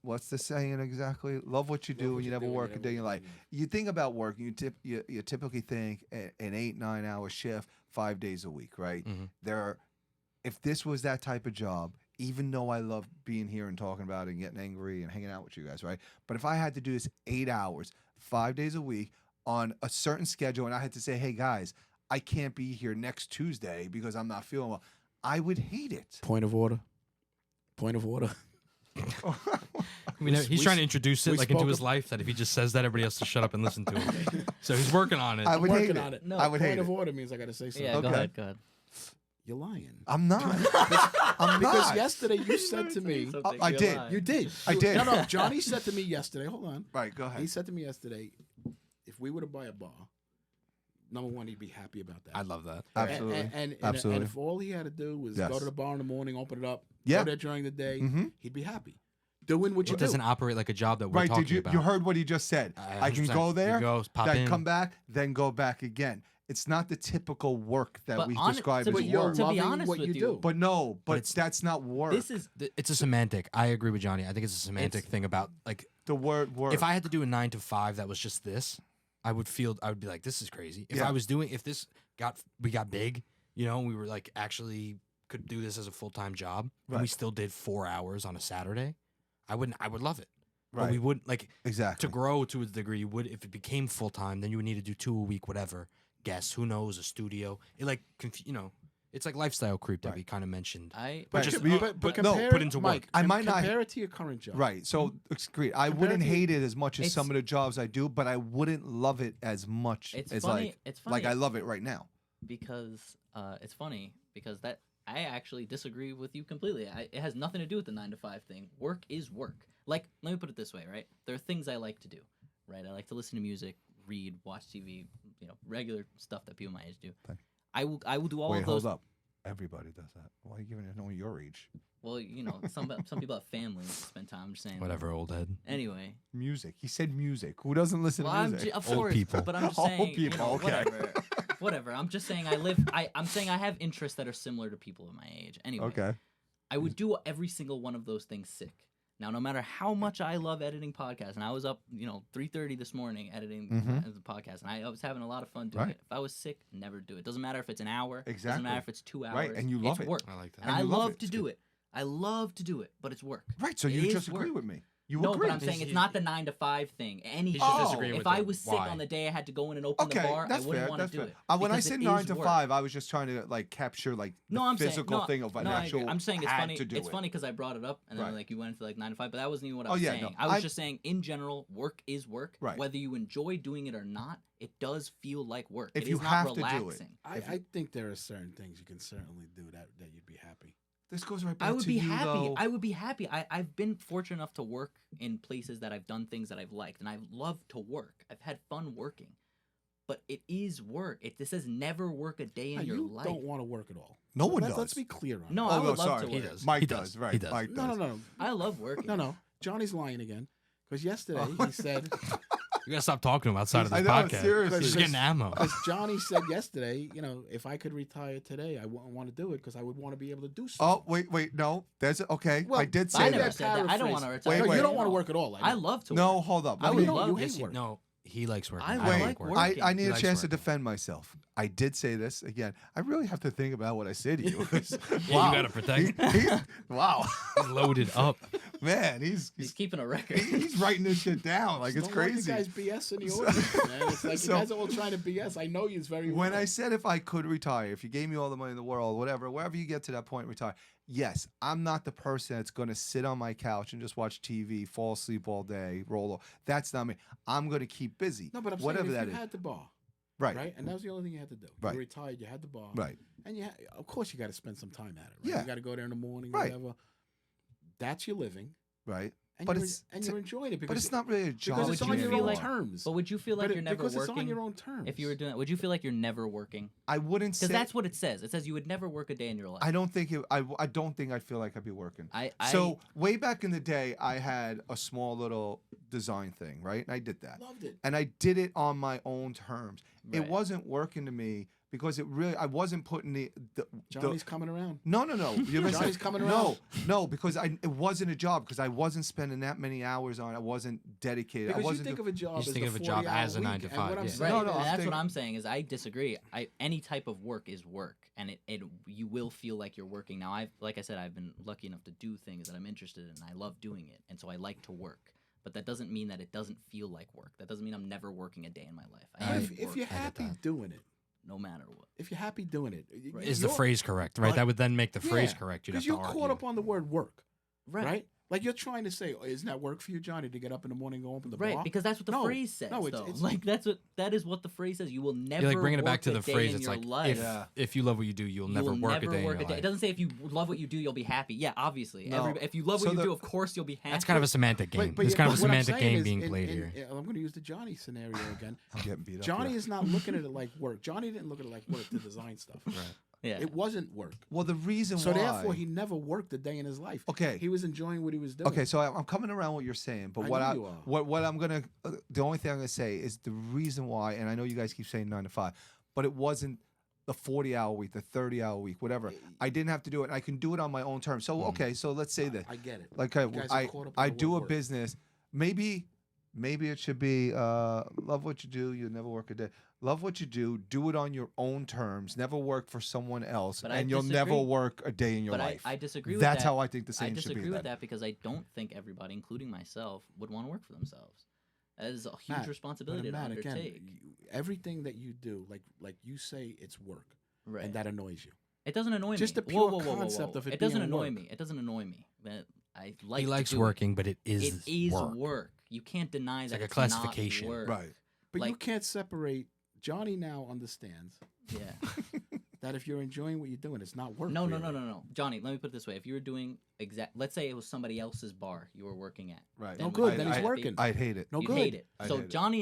what's the saying exactly? Love what you do and you never work a day in your life. You think about work, you typically think an 8-9 hour shift, 5 days a week, right? Mhm. If this was that type of job, even though I love being here and talking about it and getting angry and hanging out with you guys, right? But if I had to do this 8 hours, 5 days a week on a certain schedule, and I had to say, hey guys, I can't be here next Tuesday because I'm not feeling well, I would hate it. Point of order. Point of order. I mean, he's we trying to s- introduce it we like into spoke his ab- life that if he just says that, everybody else to shut up and listen to him. So he's working on it. I I'm would hate working it. on it. No, I would hate Point of it. order means I got to say something. Yeah, Okay. go ahead. You're lying. I'm not. I'm Because not. yesterday you said to me, I did. you did. I did. No, Johnny said to me yesterday, hold on. Right, go ahead. He said to me yesterday, if we were to buy a bar, number one, he'd be happy about that. I love that. Absolutely. And Absolutely. if all he had to do was Yes. go to the bar in the morning, open it up, Yeah. go there during the day, Mhm. he'd be happy. Doing what you It do. doesn't operate like a job that we're Right, talking did you about. you heard what he just said? I can 100%. go there, You go, pop then in. come back, then go back again. It's not the typical work that But we hon- describe to as be- you're work. to be loving honest what with you you, do. But no, but it's- that's not work. This is It's a semantic. I agree with Johnny. I think it's a semantic thing about like the word work. if I had to do a 9 to 5 that was just this, I would be like, this is crazy. If Yeah. I was if this we got big, and we were like actually could do this as a full time job, and we Right. still did 4 hours on a Saturday, I would love it. But right, we would exactly. to grow to a degree. You would if it became full time, then you would need to do 2 a week, whatever. Guests, who knows, a studio. It it's like lifestyle creep that Right. we kind of mentioned. I But just- but no, compare, put into work. Mike, I might not- compare it to your current job. Right. So agree. I Compared wouldn't to- hate it as much as It's- some of the jobs I do, but I wouldn't love it as much It's as funny. It's funny like I love it right now. because it's funny because that I actually disagree with you completely. It has nothing to do with the 9 to 5 thing. Work is work. Like, let me put it this way, right? There are things I like to do, right? I like to listen to music, read, watch TV, regular stuff that people my age do. Thank- I will do all Wait, of those. hold up. Everybody does that. Why are you giving it knowing your age? Well, some people have families to spend time. I'm just saying. Whatever, old head. Anyway, Music. He said music. Who doesn't listen well, to I'm music? of Old course, people. but I'm just Old saying, people, okay. whatever, whatever. I'm just saying I'm saying I have interests that are similar to people of my age. Anyway, Okay. I would do every single one of those things sick. Now, no matter how much I love editing podcasts, and I was up, 3:30 this morning editing Mhm. the podcast, and I was having a lot of fun doing Right. it. If I was sick, never do it. Doesn't matter if it's an hour. Doesn't Exactly. matter if it's 2 hours. Right, and you love it's it. work. I like that. And And I you love love it. to It's do good. it. I love to do it, but it's work. Right. So It you is just agree work. with me. You No, agree. but I'm saying it's not the 9 to 5 thing. Any He's just job. disagreeing If with I the was sick why. on the day I had to go in and open Okay, the bar, I that's wouldn't fair. want to That's do fair. it. When I because said it 9 is to work. 5, I was just trying to like capture like No, the I'm physical saying, thing of an no, I actual. agree. I'm saying it's had funny. to do It's it. funny because I brought it up, and then Right. like you went into like 9 to 5, but that wasn't even what I Oh, was yeah, saying. no, I was I- just saying in general, work is work. Right. Whether you enjoy doing it or not, it does feel like work. If It you is not have to do it. relaxing. I think there are certain things you can certainly do that you'd be happy. This goes right back I would to be you, happy. though. I would be happy. I've been fortunate enough to work in places that I've done things that I've liked, and I love to work. I've had fun working, but it is work. This says never work a day in Now, your you life. don't want to work at all. No one Let's does. be clear on No, that. I Oh, would no, love sorry. to He work. does. Mike He does. Right. He does. Mike does. No. I love working. No. Johnny's lying again. Because yesterday Oh. he said, You gotta stop talking to him outside of I this know, podcast. seriously. He's getting ammo. because Johnny said yesterday, if I could retire today, I wouldn't want to do it because I would want to be able to do something. Oh, wait. No. There's okay. Well, I did But I say never that. said that. I don't want to Paraphrase. retire. Wait, No, wait. you don't want to work at all. I love to work. No, hold up. I Let would me- you love. hate Yes, work. no, he likes working. I don't Wait, like work. working. I need He a likes chance to working. defend myself. I did say this again. I really have to think about what I say to you. Yeah, you gotta protect. Wow, He's loaded up. man, He's keeping a record. he's writing this shit down like it's Don't let crazy. you guys BS in the audience, man. It's like So- you guys are all trying to BS. I know you's very When well. I said if I could retire, if you gave me all the money in the world, whatever, wherever you get to that point, retire. Yes, I'm not the person that's going to sit on my couch and just watch TV, fall asleep all day, roll over. That's not me. I'm going to keep busy. No, but I'm whatever saying if that you is. had the bar, Right. right, and that was the only thing you had to do. Right. You retired, you had the bar, Right. and of course you got to spend some time at it. Right? Yeah. You got to go there in the morning, Right. whatever. That's your living, Right. and But you're, it's and you're enjoying it but because it's not really a job. because would it's you on your feel own like- terms. But would you feel like But you're never because working it's on your own terms. if you were doing that? Would you feel like you're never working? I wouldn't say. Because that's what it says. It says you would never work a day in your life. I don't think it. I don't think I'd feel like I'd be working. I So way back in the day, I had a small little design thing, right? And I did that, loved it. and I did it on my own terms. It Right. wasn't working to me because I wasn't putting the Johnny's coming around. No. You're missing Johnny's it. coming No, because it wasn't a job because I wasn't spending that many hours on it. I wasn't dedicated. Because I you wasn't. think of a job just as think the of a job 40-hour as a week, 9 to and 5, what I'm yeah. saying- Right, No, and I'm that's thinking- what I'm saying is I disagree. Any type of work is work, and you will feel like you're working. Now, like I said, I've been lucky enough to do things that I'm interested in. And I love doing it, and so I like to work. But that doesn't mean that it doesn't feel like work. That doesn't mean I'm never working a day in my life. But I if, work if you're I get happy that. doing it, no matter what. if you're happy doing it, Is the phrase correct? Right. But- That would then make the phrase Yeah, correct. You'd have because to you're argue. caught up on the word work, Right. right? Like you're trying to say, isn't that work for you, Johnny, to get up in the morning and go open the Right, bar? because that's what the No, phrase says. no, though. it's- Like that is what the phrase says. You will never. You're like bringing it back work to a the day phrase. in It's your like life. Yeah. if you love what you do, you'll never will work never a day in work your a day. It life. doesn't say if you love what you do, you'll be happy. Yeah, obviously. No. If you love So what you the- do, of course you'll be happy. That's kind of a semantic game. But It's yeah, kind of a what I'm semantic saying game is being in- played in- here. I'm going to use the Johnny scenario again. I'm getting beat up. Johnny here. is not looking at it like work. Johnny didn't look at it like work to design stuff. Yeah. It wasn't work. Well, the reason So why. therefore, he never worked a day in his life. Okay. He was enjoying what he was doing. Okay, so I'm coming around what you're saying, but I what know I you are. what I'm gonna the only thing I'm gonna say is the reason why, and I know you guys keep saying 9 to 5, but it wasn't the 40-hour week, the 30-hour week, whatever. I didn't have to do it. And I can do it on my own terms. So okay, so let's say this. I get it. Like You guys are caught up in I the do word a work. business. Maybe it should be love what you do. You'll never work a day. Love what you do it on your own terms. Never work for someone else, But I and you'll never disagree. work a day in your But life. I disagree with That's that. how I think the I same should be. disagree with then. that because I don't think everybody, including myself, would want to work for themselves. That is a huge Matt, responsibility to Matt, undertake. again, everything that you do, like you say, it's work, Right. and that annoys you. It doesn't annoy Just me. the pure whoa. concept of it doesn't being annoy work. me. It doesn't annoy me. But I like. He to likes do working, but it It is is work. work. You can't deny that like a it's classification. Not work. Right. But you Like- can't separate. Johnny now understands Yeah. that if you're enjoying what you're doing, it's not work. No. really. Johnny, let me put it this way: if you were doing let's say it was somebody else's bar you were working at. Right. then No would good. you Then be he's happy? working. I'd hate it. No You'd good. hate it. I'd So hate it. Johnny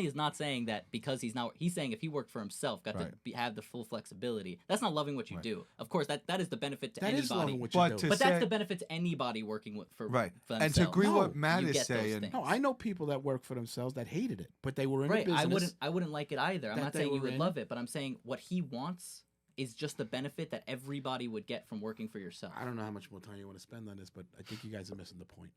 is not saying that because he's saying if he worked for himself, got Right. to have the full flexibility. That's not loving what you Right. do. Of course, that is the benefit to That anybody. is loving what But you do. to but that's say- the benefit to anybody working for Right. For And to themselves. agree No, what Matt you is get those saying. things. No, I know people that work for themselves that hated it, but they were in Right, a business. I wouldn't like it either. I'm that not they saying you were would in. love it, but I'm saying what he wants is just the benefit that everybody would get from working for yourself. I don't know how much more time you want to spend on this, but I think you guys are missing the point.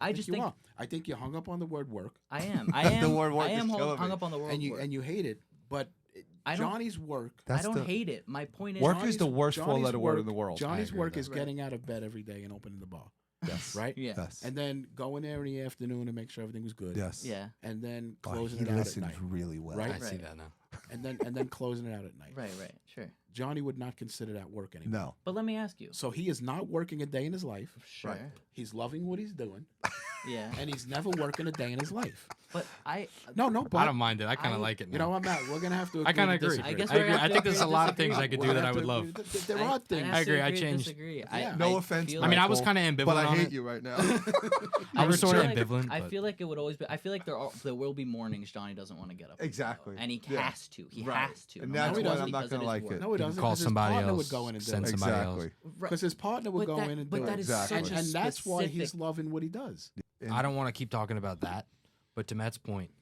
I just you think are. I think you hung up on the word work, I am. I am. The word work I am is killing hung me. up on the word and you work. and you hate it. But I don't- Johnny's work. I That's don't the- hate it. My point is, Work Johnny's- is the worst Johnny's four-letter word work- in the world. Johnny's agree work with is that. getting out of bed every day and opening the bar, Yes. right? yeah, Yes. And then going there in the afternoon and make sure everything was good. Yes. yeah, And then Oh, closing he it out at listens night. really well. Right. I see Right. that now. And then closing it out at night. right, sure. Johnny would not consider that work anymore. No. But let me ask you. So he is not working a day in his life. Sure. He's loving what he's doing, Yeah. and he's never working a day in his life. But I. No, but I don't mind it. I kind I- of like it now. You know what, Matt? We're gonna have to. I agree kinda to agree. disagree. I guess I we're agree. gonna I have think to there's a lot of disagree. things I could We're do gonna that I have would to love. agree. There are things. I agree. I to changed- Disagree. No I offense, feel I mean, I like- was kind of ambivalent but I on hate it. you right now. I was feel sort of like- ambivalent. I but- feel like it would always be. I feel like there will be mornings Johnny doesn't want to get up. and Exactly. go, and he Yeah. has to. He Right. has to. And no that's matter why what, I'm not because gonna is like work. it. No, he You can doesn't. call 'Cause his somebody partner else, would go in and do send it. somebody Exactly. else. Right. Because his partner would go in and do but that it. is Exactly. such a And that's why he's specific- loving what he does. I don't want to keep talking about that, but to Matt's point,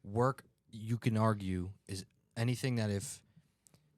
work, you can argue, is anything that if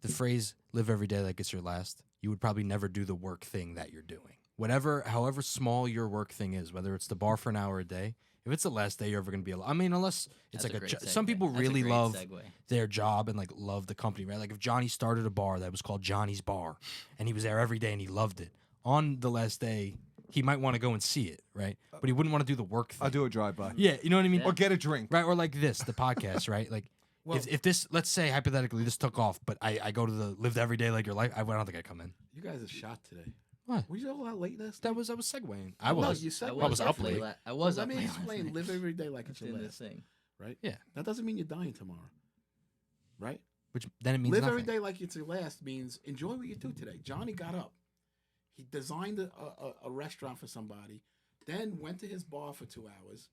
the phrase live every day like it's your last, you would probably never do the work thing that you're doing. However small your work thing is, whether it's the bar for an hour a day, if it's the last day you're ever going to be alive. I mean, unless it's That's like a great some segue. people That's a really great love segue. their job and like love the company, right? Like if Johnny started a bar that was called Johnny's Bar and he was there every day and he loved it, on the last day, he might want to go and see it, right? But he wouldn't want to do the work thing. I'll do a drive-by. Yeah, you know what I mean? Yeah. Or get a drink. Right, or like this, the podcast, right? Like, Well- if this, let's say hypothetically, this took off, but I go to the lived every day like your life, I don't think I'd come in. You guys are shot today. What? Were you all out late last I night? was segueing. I No, was. you said I I was, was up definitely late. I was Let up me late last explain. night. Live every day like it's your Doing last. this thing. Right? Yeah. That doesn't mean you're dying tomorrow. Right? Which then it means Live nothing. every day like it's your last means enjoy what you do today. Johnny got up. He designed a restaurant for somebody Then went to his bar for 2 hours,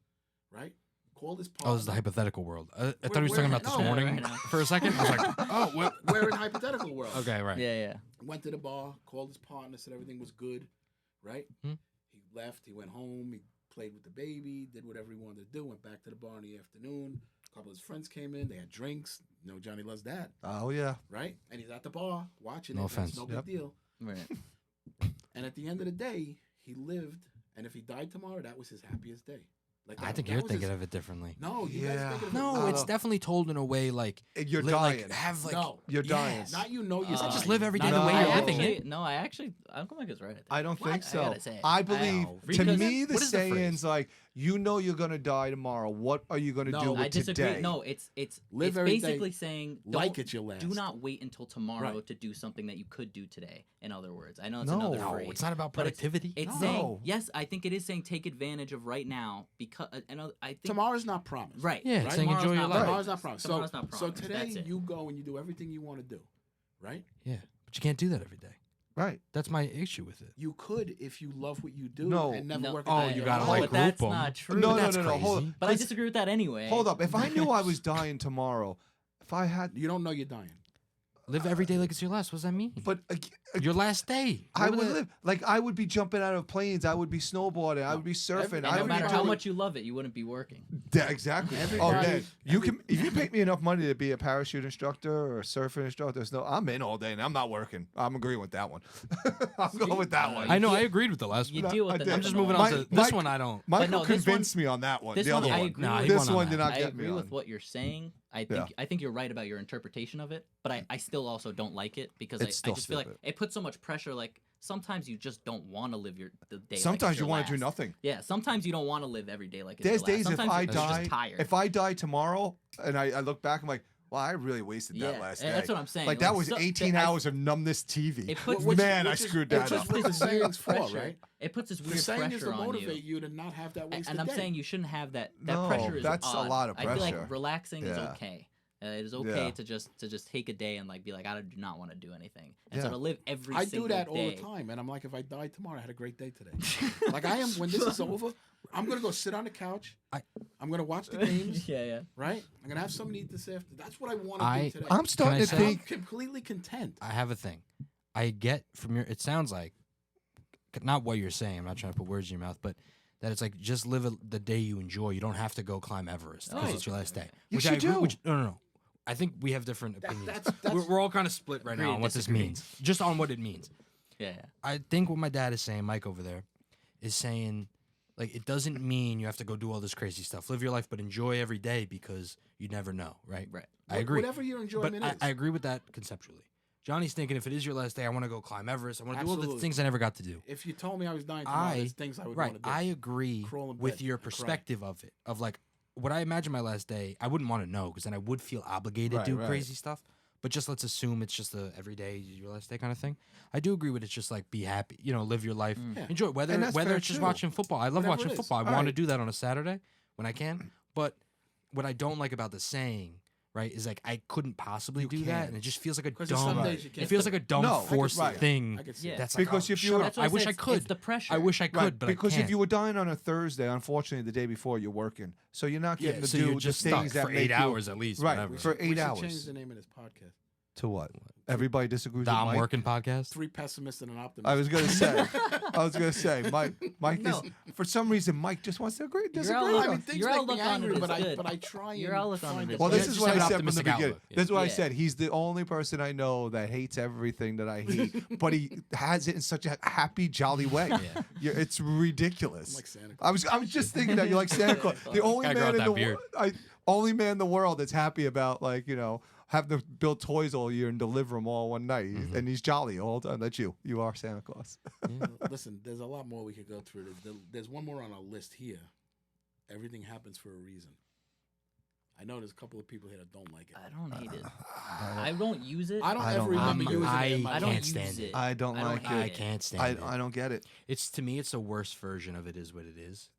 right? Called his Oh, partner. this is the hypothetical world. I thought he was We're- talking about no, this morning right now. for a second. I was like, oh, what? We're in hypothetical world. Okay, right. Yeah. Went to the bar, called his partner, said everything was good, right? Hmm. He left. He went home. He played with the baby, did whatever he wanted to do. Went back to the bar in the afternoon. A couple of his friends came in. They had drinks. You know, Johnny loves that, Oh yeah. right? And he's at the bar watching No it. That's offense. no big Yep. deal. Right. And at the end of the day, he lived. And if he died tomorrow, that was his happiest day. Like I that- think that you're was thinking his- of it differently. No, you Yeah. guys think of it. No, it's definitely told in a way like You're like, dying. have like no. You're dying. Yes. Not you know you're Not dying. just live every day the way I you're actually, living it. No, I actually, Uncle Mike is right. I don't What? think I so. gotta say it. I believe Wow. to Because- me the What is the phrase? saying's like, you know you're gonna die tomorrow. What are you gonna No, do with I disagree. today? No, it's Live every day basically saying like don't- it's your last. Do not wait until tomorrow Right. to do something that you could do today. In other words, I know it's No. another No, phrase. it's not about but productivity. It's No. saying yes. I think it is saying take advantage of right now because I think Tomorrow's not promised. right. Yeah, it's Right? saying Tomorrow's enjoy your not life. Tomorrow's not promised. Tomorrow's not So promised. today That's it. you go and you do everything you want to do, right? Yeah, but you can't do that every day. Right. That's my issue with it. You could if you love what you do No. and never No. work. Oh, a day in you your gotta, life. like, but that's group 'em. not true. No, That's no. Hold crazy. on. But I disagree with that anyway. Hold up. If I knew I was dying tomorrow, if I had, You don't know you're dying. Live every day like it's your last. What does that mean? but Your last day. I What would the- live like I would be jumping out of planes. I would be snowboarding. I would be surfing. and I no would matter be how doing, much you love it, you wouldn't be working. Yeah, exactly. Oh Everybody- man, you can if you pay me enough money to be a parachute instructor or a surfing instructor. No, I'm in all day and I'm not working. I'm agreeing with that one. I'm going with that one. I know. I agreed with the last You one. deal I with the did. I'm just number moving one. on Mike- to this Mike- one. I don't. Michael no, this convinced me on that one. This the one other I one. agree Nah, with. he This won on one that. did not I get me agree with on. what you're saying. I Yeah. think you're right about your interpretation of it, but I still also don't like it because It's I still just feel like stupid. it puts so much pressure. Like sometimes you just don't want to live the day. Sometimes you want want to do nothing. Yeah, sometimes you don't want to live every day like it's There's your last. days if Sometimes I you're die, just tired. if I die tomorrow, and I look back, I'm like, well, I really wasted yeah, that last and day. that's what I'm saying. Like that was so- 18 I- hours of numbness TV. It puts- Man, I which is- screwed which that is up. what the saying's for, pressure. right? It puts this The weird saying is pressure to on motivate you. you to not have that wasted And I'm day. saying you shouldn't have that. That No, pressure is that's a odd. lot of I feel pressure. like relaxing is Yeah. okay. It is okay Yeah. to just take a day and like be like I do not want to do anything, and so Yeah. to live every I single do that day. all the time, and I'm like, if I died tomorrow, I had a great day today. Like I am. When this is over, I'm gonna go sit on the couch. I'm gonna watch the games. yeah. Right? I'm gonna have something to eat this after. That's what I want to I- do today. I'm starting Can I to say- I'm think. completely content. I have a thing. I get from your. It sounds like, not what you're saying. I'm not trying to put words in your mouth, but that it's like just live the day you enjoy. You don't have to go climb Everest because Right. it's your last day. Yes, Which I you agree. do. Which, no. I think we have different opinions. that's- we're all kind of split right now Agree, on what this disagree. means. Just on what it means. Yeah. I think what my dad is saying, Mike over there, is saying, like, it doesn't mean you have to go do all this crazy stuff. Live your life, but enjoy every day because you never know, right? Right. I agree. Whatever your enjoyment But is. I agree with that conceptually. Johnny's thinking if it is your last day, I want to go climb Everest. I want to do all the Absolutely. things I never got to do. If you told me I was dying tomorrow, there's things I would Right. want to do. I agree Crawl in with bed your and cry. perspective of it. Of like, what I imagine my last day, I wouldn't want to know because then I would feel obligated Right, to do right. crazy stuff. But just let's assume it's just a everyday your last day kind of thing. I do agree with it's just like be happy, live your life, Yeah. enjoy it. Whether And that's whether fair it's just too. watching football. I love Whatever watching it is. football. I All want to right. do that on a Saturday when I can. But what I don't like about the saying, right, is like I couldn't possibly do that, can't. and it just feels like a 'Cause there's dumb. some days you It can't. feels like a dumb No, I could- forced right. thing. I could see Yeah. that. That's Because like, if you shut were- up. That's what I wish I said, could. It's the pressure. I wish I could, Right, but because I can't. if you were dying on a Thursday, unfortunately, the day before you're working, so you're not getting to so do you're the just things stuck that for make 8 you- hours at least. Right, whatever. for We 8 should hours. change the name of this podcast. To what? Everybody disagrees the with I'm Mike? working podcast. 3 pessimists and an optimist. I was gonna say, Mike No. is for some reason Mike just wants to disagree. all- I with mean, us. things Your make outlook me on it angry, is but good. I try Your and outlook on find it it. is Well, good. this Yeah, is just what I have an said from the optimistic beginning. outlook, yeah. This is what I Yeah. said. He's the only person I know that hates everything that I hate, but he has it in such a happy, jolly way. Yeah. It's ridiculous. I'm like Santa Claus. I was just thinking that you're like Santa Claus, the only Gotta grow man out in the that beard. only man in the world that's happy about having to build toys all year and deliver them all one night, Mm-hmm. and he's jolly all the time. That's you. You are Santa Claus. Listen, there's a lot more we could go through. There's one more on our list here. Everything happens for a reason. I know there's a couple of people here that don't like it. I don't hate it. I don't use it. I don't I ever don't remember like it. using it in I my I don't life. can't stand use it. it. I don't like hate it. I can't stand I it. don't get it. It's to me, it's the worst version of it is what it is.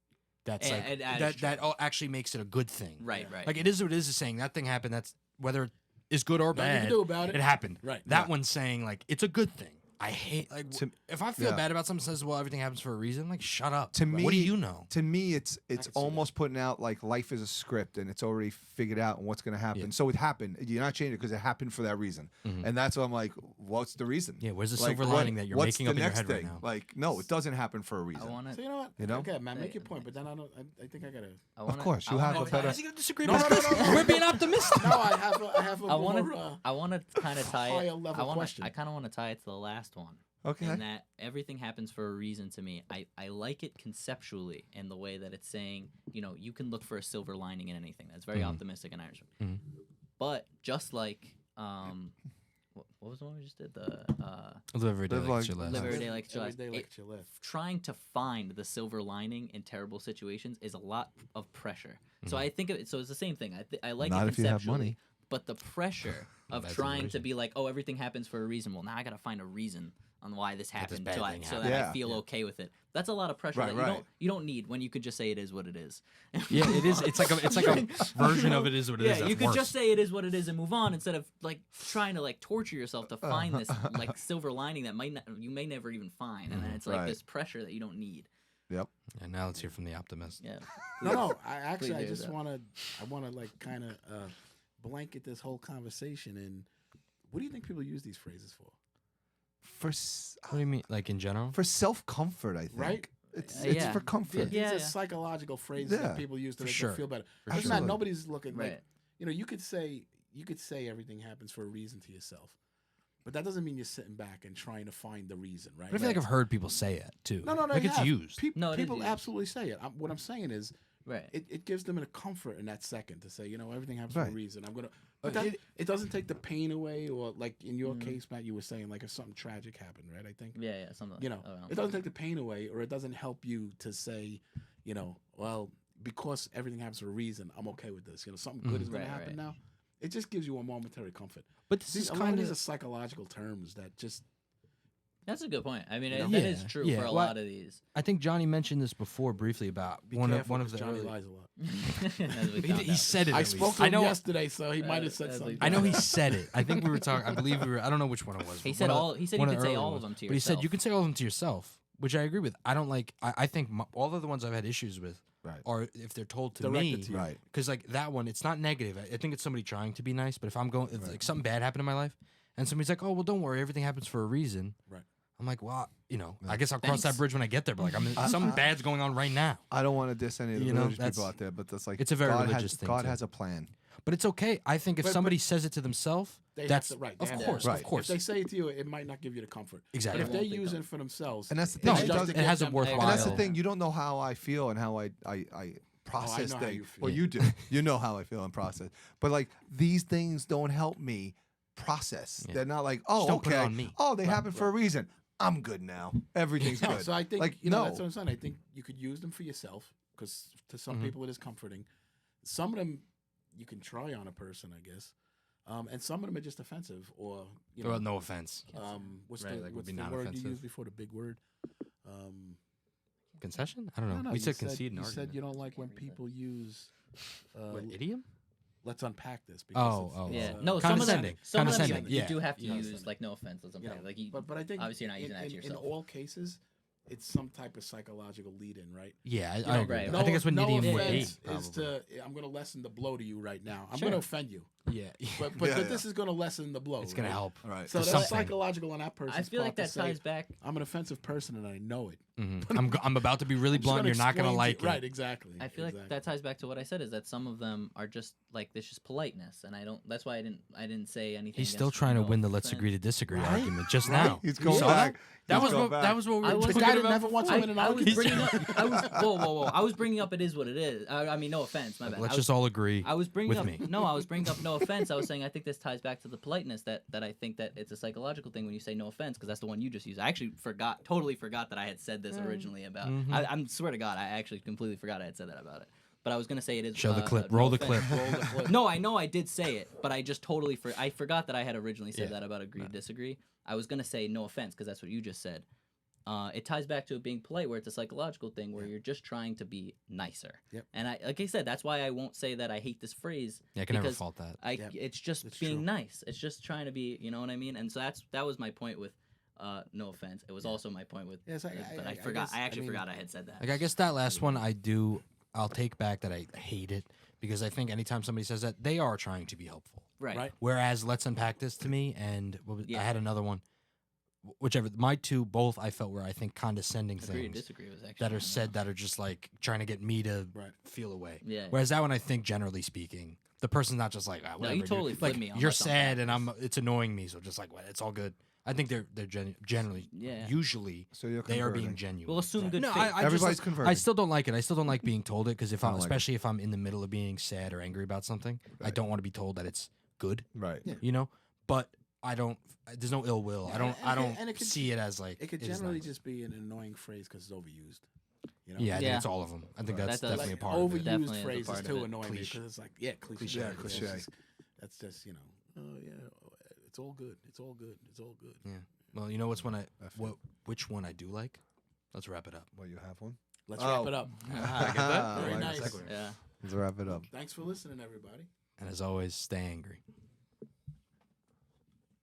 That's Yeah, like that is that true. that all actually makes it a good thing. Right, right. Like it is what it is saying that thing happened. That's whether it's good or Nothing you bad. can do about it. It happened. Right. That Yeah. one's saying like it's a good thing. I hate To- if I feel yeah. bad about something says, well, everything happens for a reason. Like, shut up. To me, what do you know? To me, it's can see almost putting out like life is a script and it's already figured out and what's going to happen. Yeah. So it happened. You're not changing it because it happened for that reason. Mhm. And that's what I'm like. What's the reason? Yeah, where's the Like, silver what- lining that you're what's making the up in your next head right thing? now? Like, no, it doesn't happen for a reason. I want to. So you know what? You know? Okay, man, make Hey, your point, but then I think I gotta. Of course, you have a better. How's he gonna disagree No, about no, this? no, no. We're being optimistic. No, I have a I want more. to. I want to kind of tie it. higher level I want. question. I kind of want to tie it to the last one. Okay. And that everything happens for a reason to me. I like it conceptually in the way that it's saying, you can look for a silver lining in anything. That's very optimistic and Irish. Mhm. But just like, what was the one we just did? The Live every day Live like like- it's your last. Live every day like it's your Every last. day It- like it's your last. trying to find the silver lining in terrible situations is a lot of pressure. So I think so. It's the same thing. I like Not it if you have conceptually, money. but the pressure of That's trying to situation. be like, oh, everything happens for a reason. Well, now I got to find a reason on why this That this happened, bad so, thing that happened. I Yeah. feel okay with it. That's a lot of pressure Right, that right. you don't need when you could just say it is what it is. Yeah, it is. It's like a version of it is what it Yeah, is. That's you could worse. just say it is what it is and move on instead of like trying to like torture yourself to find this like silver lining that you may never even find, and then it's like Right. this pressure that you don't need. Yep. And now let's hear from the optimist. Yeah. No, I Please hear just that. want to like kind of blanket this whole conversation. And what do you think people use these phrases for? What do you mean, like in general? For self comfort, I think. Right? It's Yeah. for comfort. These Yeah, are yeah. psychological phrases Yeah. that people use to For make sure. them feel better. For Other than sure. that, nobody's looking Right. like you could say everything happens for a reason to yourself, but that doesn't mean you're sitting back and trying to find the reason, right? But I feel like I've heard people say it too. no, like it's yeah. used. No, it is people used. absolutely say it. What I'm saying is, Right. it gives them a comfort in that second to say, everything happens for a Right. reason. But it doesn't take the pain away, or like in your case, Matt, you were saying like if something tragic happened, right? I think Yeah, something. it doesn't take the pain away, or it doesn't help you to say, well, because everything happens for a reason, I'm okay with this. Something good is going to Right, happen right. now. It just gives you a momentary comfort. But this See, is a lot of kind these are of psychological terms that just That's a good point. I mean, You know? that is true Yeah. for a Well, lot of these. I think Johnny mentioned this before briefly about be one careful of 'cause the Johnny early- lies a lot. As we He, found he out. said it. I at spoke least. to I him know. yesterday, so he might have said as we something. I know he said it. I think we were talking. I believe we were. I don't know which one it was. He but said one of- all. He said you one could of the say earlier all of ones. them to But he yourself. said you can say all of them to yourself, which I agree with. I don't like. I think all of the ones I've had issues with Right. are if they're told to Directed me. to you. Right. Because like that one, it's not negative. I think it's somebody trying to be nice. But if I'm going, if like something bad happened in my life, and somebody's like, "Oh well, don't worry, everything happens for a reason." Right. I'm like, well, I guess I'll cross that Thanks. bridge when I get there. But like, something bad's going on right now. I don't want to diss any of the You know, religious that's- people out there, but that's like it's a very God religious has, thing, God too. has a plan. But it's okay. I think if But- somebody says it to themselves, They have that's to- right, they of have to. course, Right. of course. If they say it to you, it might not give you the comfort. Exactly. But if they're It won't using become- it for themselves, And that's the No, thing. it does- doesn't- it has a them- worthwhile. And that's the Wow. thing. You don't know how I feel and how I process know how things. you feel. Well, you do. You know how I feel and process. But like these things don't help me process. Yeah. They're not like, Just oh, don't put it okay. on me. Oh, they happen for a reason. I'm good now. Everything's No, good. so I think like that's no. what I'm saying. I think you could use them for yourself because to some Mhm. people it is comforting. Some of them you can try on a person, I guess, and some of them are just offensive or well, no offense. what's Right, the like would what's be the word non-offensive. you used before the big word? Concession? I don't know. No, we you said concede an You argument. said you don't like when Can't read that. people use. What, idiom? Let's unpack this. Oh, it's, Yeah. uh, No, some of them. Condescending. Some of them Condescending, you yeah. do have to Yeah. use like no offense or something. Yeah. Like you, But I think obviously you're not using that to in yourself. all cases, it's some type of psychological lead-in, right? Yeah, I know, agree. right. I think that's what no an idiom would be. offense is probably. to I'm going to lessen the blow to you right now. I'm Sure. going to offend you, Yeah. but Yeah, yeah. this is going to lessen the blow. It's going to right? help. All right. So to that's something. psychological on that person's I feel like part to that say, ties back. I'm an offensive person and I know it. I'm about to be really I'm just blunt. gonna You're not going to explain like you- it. Right, exactly. I feel like exactly. that ties back to what I said is that some of them are just like it's just politeness, and I don't. That's why I didn't say anything. He's still against trying to no win the let's offense. agree to disagree Right? argument just Right? now. He's You going saw back. That He's was going what back. that was what we I were was- the talking guy that about never wants to before. win an I was argument. bringing up. I was whoa. I was bringing up it is what it is. I mean, no offense, my bad. Let's I was, just all agree. I was bringing with up me. no. I was bringing up no offense. I was saying I think this ties back to the politeness that I think that it's a psychological thing when you say no offense because that's the one you just used. I actually totally forgot that I had said this originally about. Mhm. I'm swear to God, I actually completely forgot I had said that about it. But I was gonna say it is. Show the clip. no Roll the offense. clip. Roll the clip. No, I know I did say it, but I just totally I forgot that I had originally said Yeah. that about agree to disagree. I was gonna say no offense because that's what you just said. It ties back to it being polite, where it's a psychological thing where you're just trying to be nicer. Yep. And like I said, that's why I won't say that I hate this phrase. Yeah, I can never because fault that. I Yep. it's just It's being true. nice. It's just trying to be, you know what I mean? And so that was my point with No offense. It was also my point with. Yes, But I forgot. guess- I actually mean, forgot I had said that. Like I guess that last one I'll take back that I hate it because I think anytime somebody says that they are trying to be helpful. Right. Whereas let's unpack this to me and I Yeah. had another one, whichever my two both I felt were I think condescending Agree or things disagree was actually that one are of said those. that are just like trying to get me to Right. feel away. Yeah. Whereas that one I think generally speaking, the person's not just like whatever. you dude." totally flipped like me on you're what's on sad and purpose. it's annoying me, so just like what it's all good. I think they're generally Yeah. usually So you're they are being converting. genuine. We'll assume good no, faith. I just Everybody's like- converting. I still don't like it. I still don't like being told it because if I I'm don't like it. especially if I'm in the middle of being sad or angry about something, I Right. don't want to be told that it's good. Right. Yeah. You know, but I don't. There's no ill will. Yeah, I don't. and I it don't could- and it could- see it as like It could is generally nice. just be an annoying phrase because it's overused. You know? Yeah, I think Yeah. it's all of them. I think Right. that's That does- definitely Like a part of it. Definitely overused is a phrases part of too it. annoy me Cliche. because it's like cliche. Cliche, That's cliche. just- That's just oh yeah, it's all good. It's all good. It's all good. Yeah. Well, you know what's one I feel- which one I do like? Let's wrap it up. Well, you have one. Let's Oh. wrap it up. I get that. Very Like a nice. segue. Yeah. Let's wrap it up. Thanks for listening, everybody. And as always, stay angry.